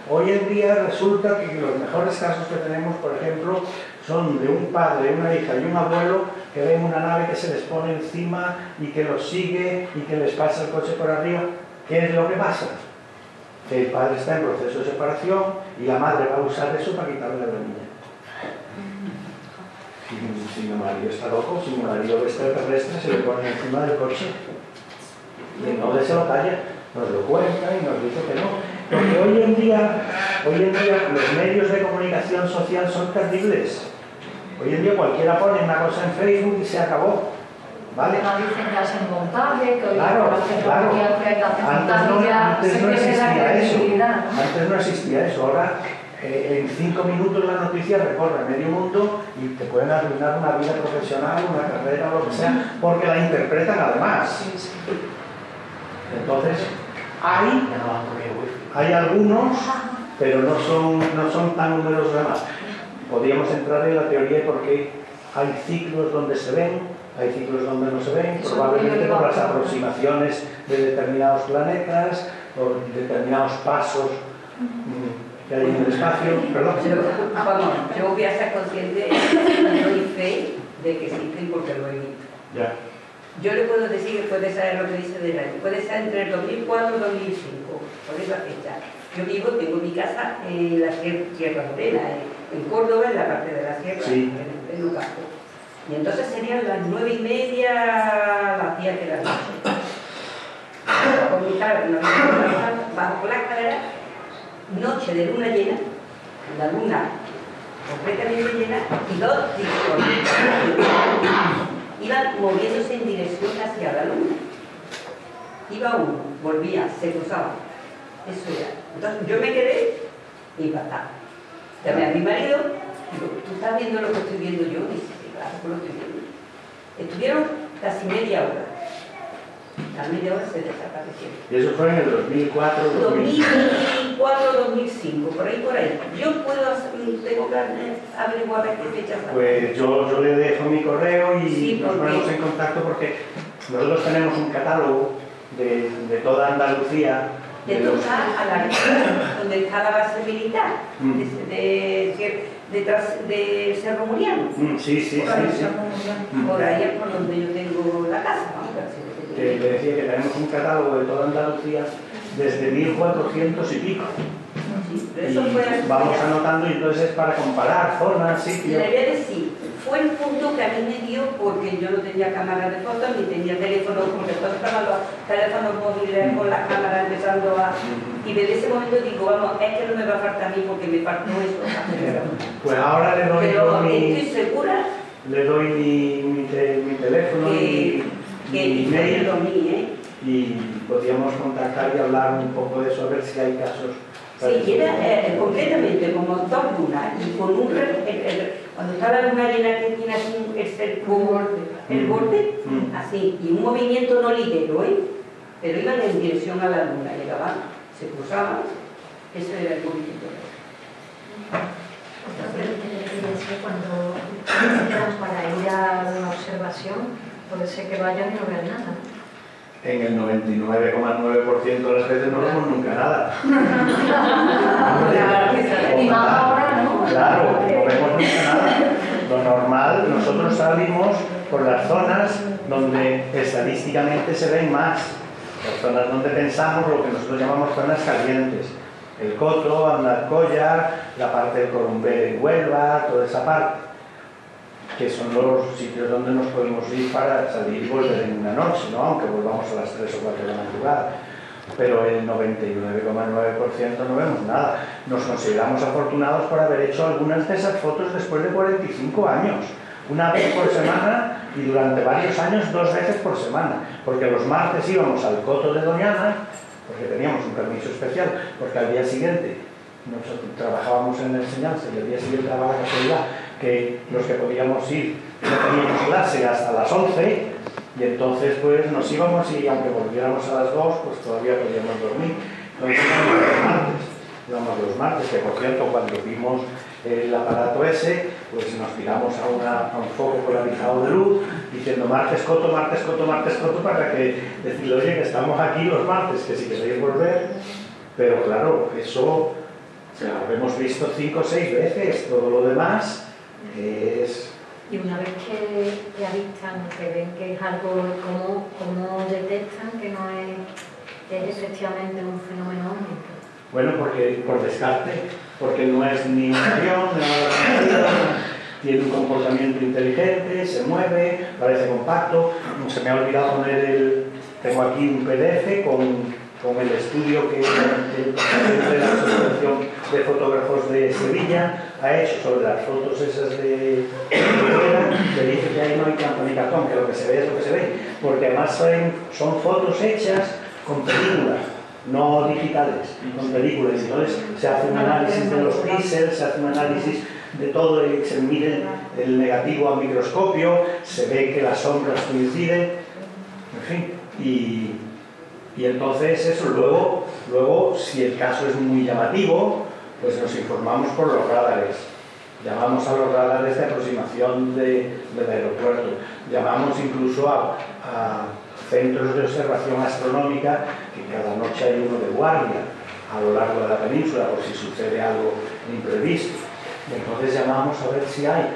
Hoy en día resulta que los mejores casos que tenemos, por ejemplo, son de un padre, una hija y un abuelo que ven una nave que se les pone encima y que los sigue y que les pasa el coche por arriba. ¿Qué es lo que pasa? Que el padre está en proceso de separación y la madre va a usar eso para quitarle a la niña. Si mi marido está loco, si mi marido ve extraterrestre, se le pone encima del coche. Y no se lo calla, nos lo cuenta y nos dice que no. Porque hoy en día los medios de comunicación social son terribles. Hoy en día cualquiera pone una cosa en Facebook y se acabó. ¿Vale? No dicen que hacen montaje, que hoy claro. Antes no existía eso. Antes no existía eso. Ahora en 5 minutos la noticia recorre medio mundo y te pueden arruinar una vida profesional, una carrera o lo que sea, porque la interpretan además. Entonces, hay algunos, pero no son tan numerosos además. Podríamos entrar en la teoría de por qué hay ciclos donde se ven, hay ciclos donde no se ven, probablemente por las aproximaciones de determinados planetas, por determinados pasos que hay en el espacio. Perdón. Yo voy a ser consciente, doy fe de que existen porque lo he visto. Ya. Yo le puedo decir que puede ser lo que dice del año, puede ser entre el 2004 y 2005, por esa fecha. Yo tengo mi casa en la Sierra Morena, en Córdoba, en la parte de la sierra, sí, en un campo. Y entonces serían las 9:30, las 10 de la noche. Con mi cara, bajo la escalera, noche de luna llena, la luna completamente llena, y 2 ciclones iban moviéndose en dirección hacia la luna. iba uno, volvía, se cruzaba. Eso era. Entonces yo me quedé impactada. Llamé a mi marido, digo, ¿tú estás viendo lo que estoy viendo yo? Y dice, sí, claro que lo estoy viendo. Estuvieron casi media hora. A media hora se desaparecieron. Y eso fue en el 2004, 2004, 2005, por ahí. Yo puedo hacer, tengo que averiguar a qué fecha. Pues yo le dejo mi correo y sí, nos ponemos en contacto porque nosotros tenemos un catálogo de toda Andalucía. Esto está a la altura donde está la base militar, de Cerro Muriano. Sí. Por ahí es por donde yo tengo la casa. Le decía que tenemos un catálogo de toda Andalucía desde 1400 y pico. Sí, y vamos anotando y entonces es para comparar zonas, sitios. Le voy a decir, fue el punto que a mí me dio porque yo no tenía cámara de fotos ni tenía teléfono, porque todos estaban los teléfonos móviles con las cámaras empezando a... Y desde ese momento digo, vamos, es que no me va a faltar a mí porque me faltó eso. Pues ahora le doy estoy segura mi teléfono y mi email y podríamos contactar y hablar un poco de eso, a ver si hay casos. Sí, era completamente como dos lunas y con un cuando está la luna llena que tiene así el borde, así, y un movimiento no ligero, pero iban en dirección a la luna, llegaban, se cruzaban, eso era el movimiento. Cuando quedan para ir a una observación, puede ser que vayan y no vean nada. En el 99,9% de las veces no vemos nunca nada. Y más ahora, ¿no? Claro, no vemos nunca nada. Lo normal, nosotros salimos por las zonas donde estadísticamente se ven más. Las zonas donde pensamos lo que nosotros llamamos zonas calientes. El Coto, Andalcollar, la parte del Corumbé en Huelva, toda esa parte, que son los sitios donde nos podemos ir para salir y volver en una noche, ¿no? Aunque volvamos a las 3 o 4 de la madrugada. Pero el 99,9% no vemos nada. Nos consideramos afortunados por haber hecho algunas de esas fotos después de 45 años. Una vez por semana y durante varios años 2 veces por semana. Porque los martes íbamos al Coto de Doñana, porque teníamos un permiso especial, porque al día siguiente nosotros trabajábamos en la enseñanza y al día siguiente daba la casualidad que los que podíamos ir no teníamos clase hasta las 11 y entonces pues nos íbamos y aunque volviéramos a las 2 pues todavía podíamos dormir. Entonces íbamos los martes, que por cierto cuando vimos el aparato ese pues nos tiramos a un foco polarizado de luz diciendo martes coto para que decirle, oye, que estamos aquí los martes, que si queréis volver, pero claro, eso lo hemos visto 5 o 6 veces, todo lo demás es... Y una vez que avistan, que ven que es algo, ¿cómo detectan que no es efectivamente un fenómeno único? Bueno, porque por descarte, porque no es ni un avión, tiene un comportamiento inteligente, se mueve, parece compacto. Se me ha olvidado poner tengo aquí un PDF con el estudio que la Asociación de Fotógrafos de Sevilla ha hecho sobre las fotos esas de que dice que ahí no hay campo ni cartón, que lo que se ve es lo que se ve, porque además son fotos hechas con películas, no digitales, con películas. Entonces se hace un análisis de los píxeles, se hace un análisis de todo, y se mide el negativo a microscopio, se ve que las sombras coinciden, en fin, y entonces eso, luego si el caso es muy llamativo, pues nos informamos por los radares, llamamos a los radares de aproximación del aeropuerto, llamamos incluso a centros de observación astronómica, que cada noche hay uno de guardia a lo largo de la península por si sucede algo imprevisto. Y entonces llamamos a ver si hay.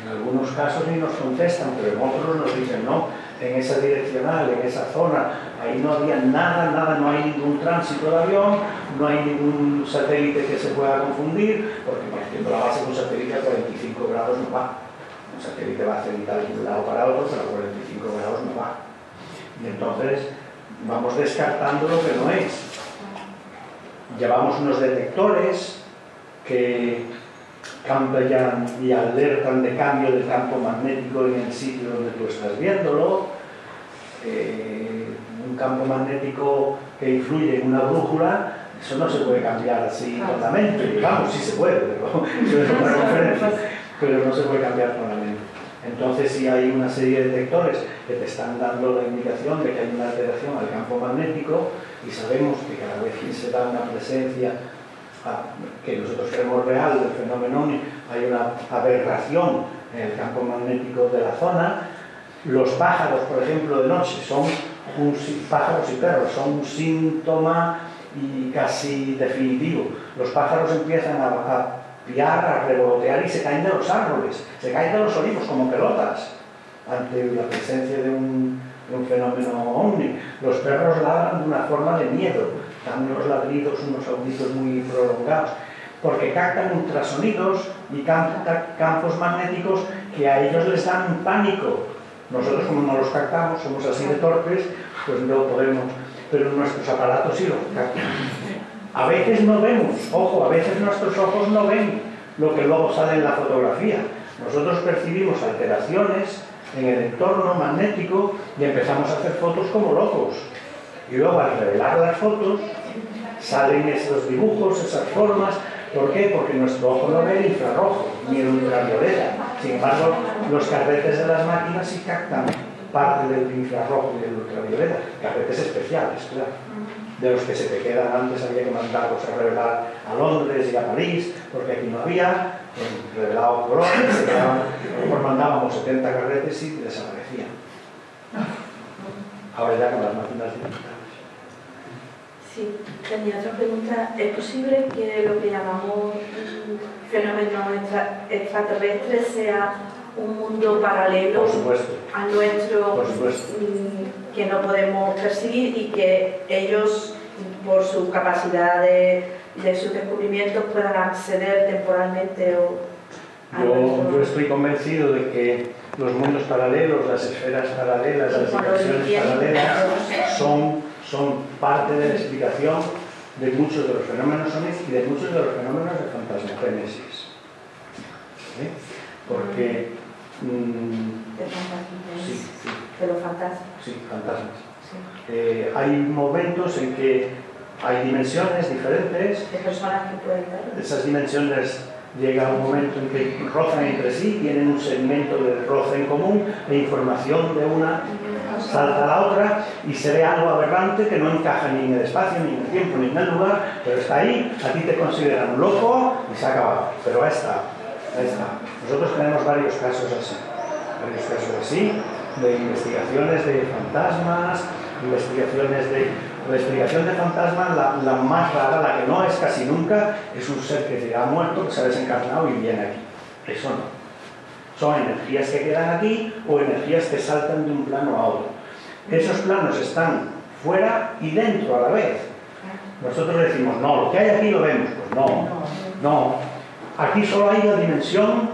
En algunos casos ni nos contestan, pero en otros nos dicen no, en esa direccional, en esa zona, ahí no había nada, no hay ningún tránsito de avión, no hay ningún satélite que se pueda confundir, porque partiendo la base de un satélite a 45 grados no va. Un satélite va a acelerar de un lado para otro, pero a 45 grados no va. Y entonces vamos descartando lo que no es. Llevamos unos detectores que cambian y alertan de cambio del campo magnético en el sitio donde tú estás viéndolo. un campo magnético que influye en una brújula, eso no se puede cambiar así con la mente. Digamos, sí se puede, pero eso es otra conferencia, pero no se puede cambiar con la mente. Entonces, si hay una serie de detectores que te están dando la indicación de que hay una alteración al campo magnético y sabemos que cada vez que se da una presencia que nosotros creemos real del fenómeno OVNI, hay una aberración en el campo magnético de la zona. Los pájaros, por ejemplo, de noche, pájaros y perros son un síntoma y casi definitivo. Los pájaros empiezan a piar, a revolotear y se caen de los árboles, se caen de los olivos como pelotas ante la presencia de un fenómeno OVNI. Los perros ladran de una forma de miedo, dan unos ladridos, unos aullidos muy prolongados, porque captan ultrasonidos y campos magnéticos que a ellos les dan un pánico. Nosotros, como no los captamos, somos así de torpes, pues no podemos, pero nuestros aparatos sí los captan. A veces no vemos, ojo, a veces nuestros ojos no ven lo que luego sale en la fotografía. Nosotros percibimos alteraciones en el entorno magnético y empezamos a hacer fotos como locos. Y luego, al revelar las fotos, salen estos dibujos, esas formas. ¿Por qué? Porque nuestro ojo no ve el infrarrojo ni el ultravioleta. Sin embargo, los carretes de las máquinas sí captan parte del infrarrojo y del ultravioleta. Carretes especiales, claro. De los que se te quedan antes, había que mandarlos a revelar a Londres y a París, porque aquí no había, revelado por orden, se quedaban, mandábamos 70 carretes y desaparecían. Ahora ya con las máquinas digitales. Sí, tenía otra pregunta. ¿Es posible que lo que llamamos fenómeno extraterrestre sea un mundo paralelo a nuestro, que no podemos percibir y que ellos, por su capacidad de sus descubrimientos, puedan acceder temporalmente yo estoy convencido de que los mundos paralelos, las esferas paralelas, las dimensiones paralelas son parte de la explicación de muchos de los fenómenos OVNI y de muchos de los fenómenos de fantasmogénesis. Porque de los fantasmas. Sí, fantasmas. Sí. Hay momentos en que hay dimensiones diferentes. De personas que pueden ver. Esas dimensiones llega un momento en que rozan entre sí, tienen un segmento de roce en común, de información de una salta a la otra y se ve algo aberrante que no encaja ni en el espacio, ni en el tiempo, ni en el lugar, pero está ahí, a ti te consideran un loco y se ha acabado. Pero ahí está. Nosotros tenemos varios casos así, de investigaciones de fantasmas, la explicación de fantasmas, la más rara, la que no es casi nunca, es un ser que se ha muerto, que se ha desencarnado y viene aquí. Eso no. Son energías que quedan aquí o energías que saltan de un plano a otro. Esos planos están fuera y dentro a la vez. Nosotros decimos, no, lo que hay aquí lo vemos. Pues no. Aquí solo hay la dimensión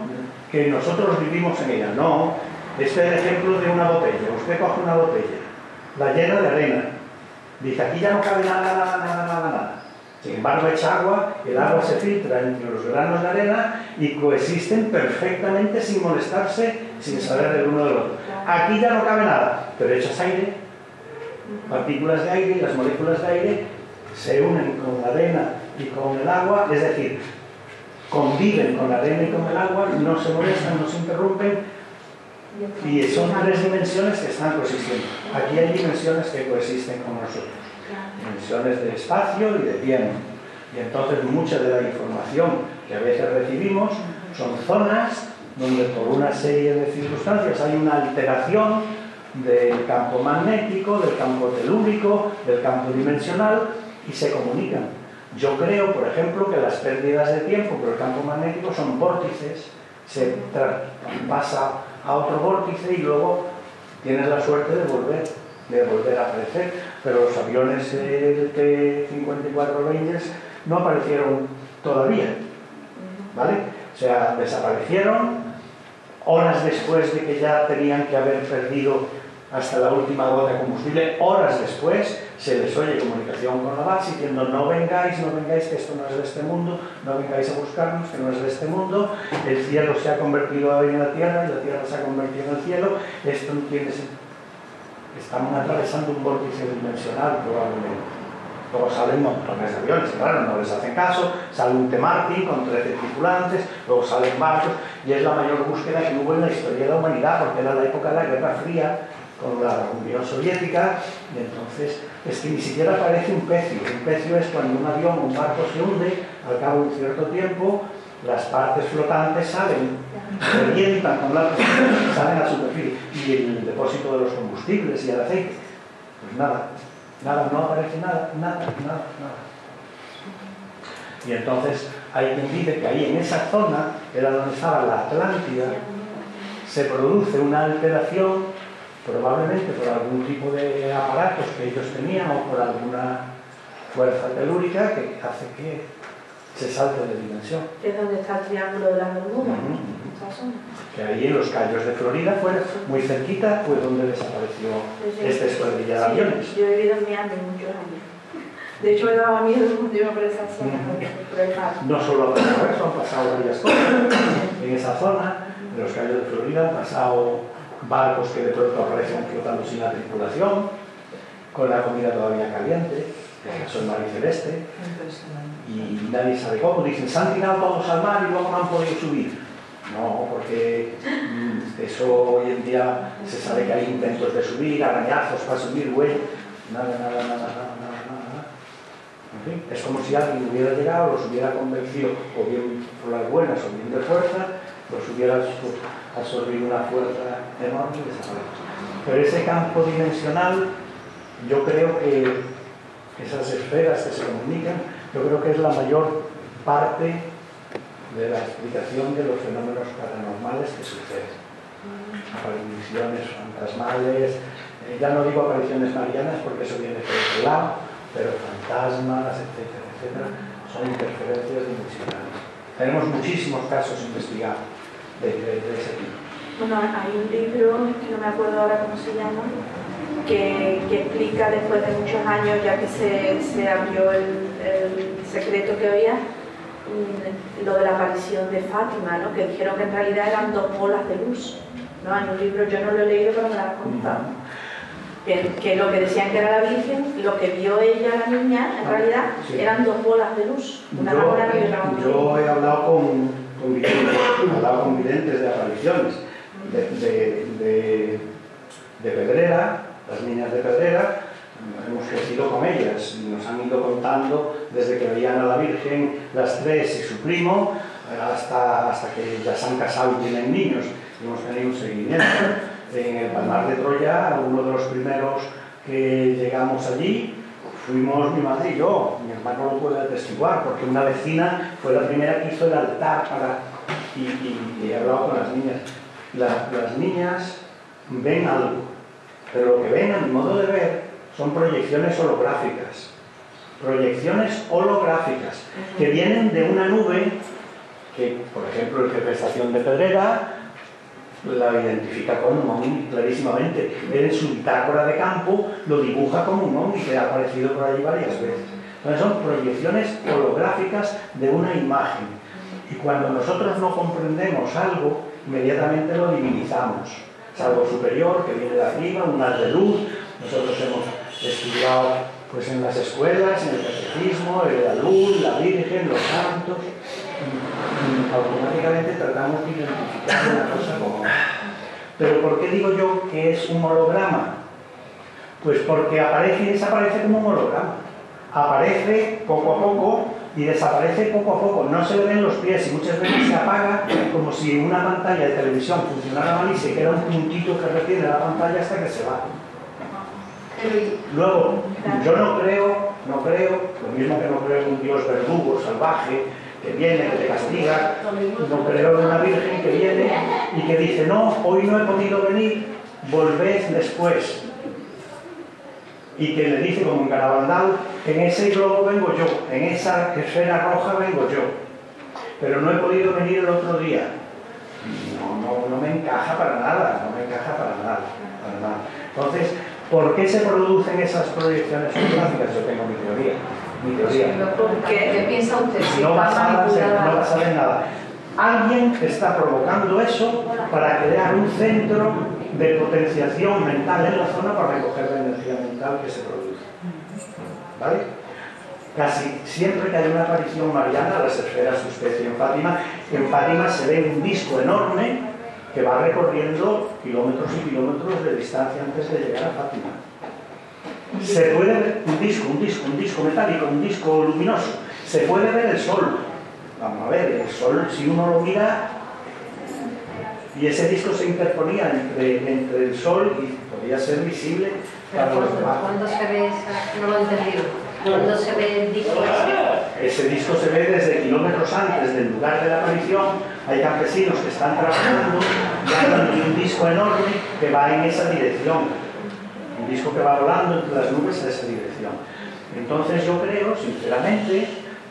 que nosotros vivimos en ella. No, este es el ejemplo de una botella. Usted coge una botella, la llena de arena. Dice, aquí ya no cabe nada. Sin embargo, echa agua, el agua se filtra entre los granos de arena y coexisten perfectamente sin molestarse, sin saber del uno del otro. Aquí ya no cabe nada, pero echas aire, partículas de aire y las moléculas de aire se unen con la arena y con el agua, es decir, conviven con la arena y con el agua, no se molestan, no se interrumpen, y son tres dimensiones que están coexistiendo. Aquí hay dimensiones que coexisten con nosotros, dimensiones de espacio y de tiempo, y entonces mucha de la información que a veces recibimos son zonas donde por una serie de circunstancias hay una alteración del campo magnético, del campo telúrico, del campo dimensional, y se comunican. Yo creo, por ejemplo, que las pérdidas de tiempo por el campo magnético son vórtices, se pasa a otro vórtice y luego tienes la suerte de volver a aparecer. Pero los aviones de T-54 Rangers no aparecieron todavía, ¿vale? O sea, desaparecieron horas después de que ya tenían que haber perdido hasta la última gota de combustible. Horas después se les oye comunicación con la base diciendo no vengáis, que esto no es de este mundo, no vengáis a buscarnos, que no es de este mundo, el cielo se ha convertido en la tierra y la tierra se ha convertido en el cielo, esto no tiene sentido. están atravesando un vórtice dimensional probablemente. Luego salen montones de aviones, claro, no les hacen caso, sale un T-Martin con 13 tripulantes, luego salen barcos, y es la mayor búsqueda que hubo en la historia de la humanidad, porque era la época de la Guerra Fría con la Unión Soviética, y entonces es que ni siquiera aparece un pecio. Un pecio es cuando un avión o un barco se hunde, al cabo de un cierto tiempo, las partes flotantes salen, revientan con la presión, salen a la superficie, y el depósito de los combustibles y el aceite, pues nada. Nada, no aparece nada. Y entonces hay quien dice que ahí en esa zona, que era donde estaba la Atlántida, se produce una alteración, probablemente por algún tipo de aparatos que ellos tenían o por alguna fuerza telúrica que hace que se salte de dimensión. Es donde está el triángulo de las Bermudas. Que ahí en los Cayos de Florida, muy cerquita, fue donde desapareció esta escuadrilla de aviones. Yo he vivido en Miami muchos años. De hecho, me daba miedo yo por esa zona, por el mar. No solo ha pasado eso, han pasado varias cosas. En esa zona, en los Cayos de Florida, han pasado barcos que de pronto aparecen flotando sin la tripulación, con la comida todavía caliente, el caso del mar y celeste, y nadie sabe cómo. Dicen, se han tirado todos al mar y luego no han podido subir. No, porque eso hoy en día se sabe que hay intentos de subir, arañazos para subir, güey. Nada. En fin, es como si alguien hubiera llegado, los hubiera convencido, o bien por las buenas o bien de fuerza, los hubiera absorbido una fuerza enorme y desaparecido. Pero ese campo dimensional, yo creo que esas esferas que se comunican, yo creo que es la mayor parte de la explicación de los fenómenos paranormales que suceden. Apariciones fantasmales, ya no digo apariciones marianas porque eso viene por otro lado, pero fantasmas, etcétera, son interferencias dimensionales. Tenemos muchísimos casos investigados de ese tipo. Bueno, hay un libro, que no me acuerdo ahora cómo se llama, que explica después de muchos años, ya que se abrió el secreto que había, lo de la aparición de Fátima, ¿no? Que dijeron que en realidad eran dos bolas de luz, ¿no? Hay un libro, yo no lo he leído, pero me lo han contado, que lo que decían que era la Virgen, lo que vio ella, la niña, en realidad eran dos bolas de luz, una bola y otra. Yo he hablado con videntes de apariciones de Pedrera, las niñas de Pedrera. Hemos crecido con ellas y nos han ido contando desde que veían a la Virgen las tres y su primo hasta que ya se han casado y tienen niños, y hemos tenido un seguimiento. En el Palmar de Troya, uno de los primeros que llegamos allí, fuimos mi madre y yo. Mi hermano lo puede atestiguar porque una vecina fue la primera que hizo el altar y he hablado con las niñas. Las niñas ven algo, pero lo que ven, a mi modo de ver, son proyecciones holográficas. Proyecciones holográficas que vienen de una nube que, por ejemplo, el jefe de estación de Pedrera la identifica como un ovni clarísimamente. Él en su bitácora de campo lo dibuja como un ovni que ha aparecido por allí varias veces. Entonces son proyecciones holográficas de una imagen. Y cuando nosotros no comprendemos algo, inmediatamente lo divinizamos. Es algo superior que viene de arriba, un haz de luz. Nosotros hemos estudiado pues, en las escuelas, en el catecismo, la luz, la Virgen, los santos. Automáticamente tratamos de identificar una cosa como otra. Pero ¿por qué digo yo que es un holograma? Pues porque aparece y desaparece como un holograma. Aparece poco a poco y desaparece poco a poco. No se le ven los pies y muchas veces se apaga como si una pantalla de televisión funcionara mal y se queda un puntito que retiene la pantalla hasta que se va. Luego, yo no creo, lo mismo que no creo en un Dios verdugo, salvaje, que viene, que te castiga, no creo en una Virgen que viene y que dice, no, hoy no he podido venir, volved después. Y que le dice como en Garabandal, en ese globo vengo yo, en esa esfera roja vengo yo, pero no he podido venir el otro día. No me encaja para nada, para nada. Entonces, ¿por qué se producen esas proyecciones holográficas? Yo tengo mi teoría. ¿Qué piensa usted? No basada en nada. Alguien está provocando eso para crear un centro de potenciación mental en la zona para recoger la energía mental que se produce. ¿Vale? Casi siempre que hay una aparición mariana, las esferas su especie en Fátima se ve un disco enorme que va recorriendo kilómetros y kilómetros de distancia antes de llegar a Fátima. Se puede ver un disco metálico, un disco luminoso. Se puede ver el sol. Vamos a ver, el sol, si uno lo mira, y ese disco se interponía entre el sol y podía ser visible para los demás. ¿Cuándo se ve esa? No lo he entendido. ¿Cuándo se ve el disco ese? Ese disco se ve desde kilómetros antes del lugar de la aparición. Hay campesinos que están trabajando y hablan de un disco enorme que va en esa dirección. Un disco que va volando entre las nubes en esa dirección. Entonces yo creo, sinceramente,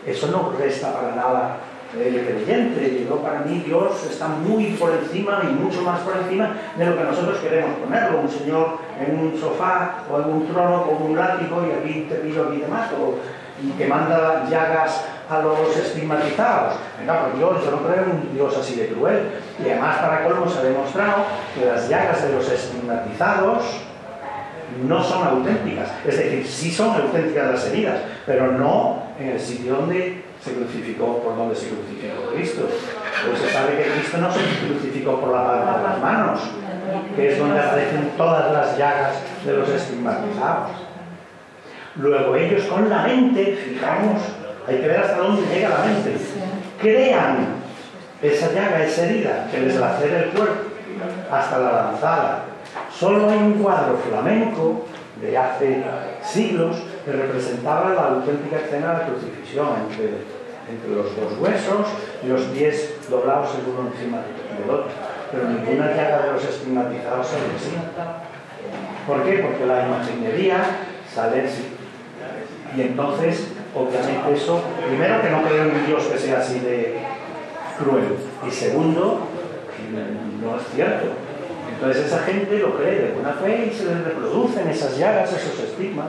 eso no resta para nada el creyente. Para mí Dios está muy por encima y mucho más por encima de lo que nosotros queremos ponerlo. Un señor en un sofá o en un trono con un látigo y aquí te pido, aquí te mato, y que manda llagas a los estigmatizados. Venga, por Dios, yo no creo en un Dios así de cruel. Y además, para colmo, se ha demostrado que las llagas de los estigmatizados no son auténticas. Es decir, sí son auténticas las heridas, pero no en el sitio donde se crucificó, por donde se crucificó Cristo. Pues se sabe que Cristo no se crucificó por la palma de las manos, que es donde aparecen todas las llagas de los estigmatizados. Luego ellos con la mente, fijamos, hay que ver hasta dónde llega la mente, crean esa llaga, esa herida, que les lacera el cuerpo hasta la lanzada. Solo hay un cuadro flamenco de hace siglos que representaba la auténtica escena de la crucifixión entre los dos huesos y los pies doblados el uno encima del otro. Pero ninguna llaga de los estigmatizados sale así. ¿Por qué? Porque la imaginería sale así. Y entonces, obviamente eso, primero que no creo en un Dios que sea así de cruel, y segundo, no es cierto. Entonces esa gente lo cree de buena fe y se les reproducen esas llagas, esos estigmas.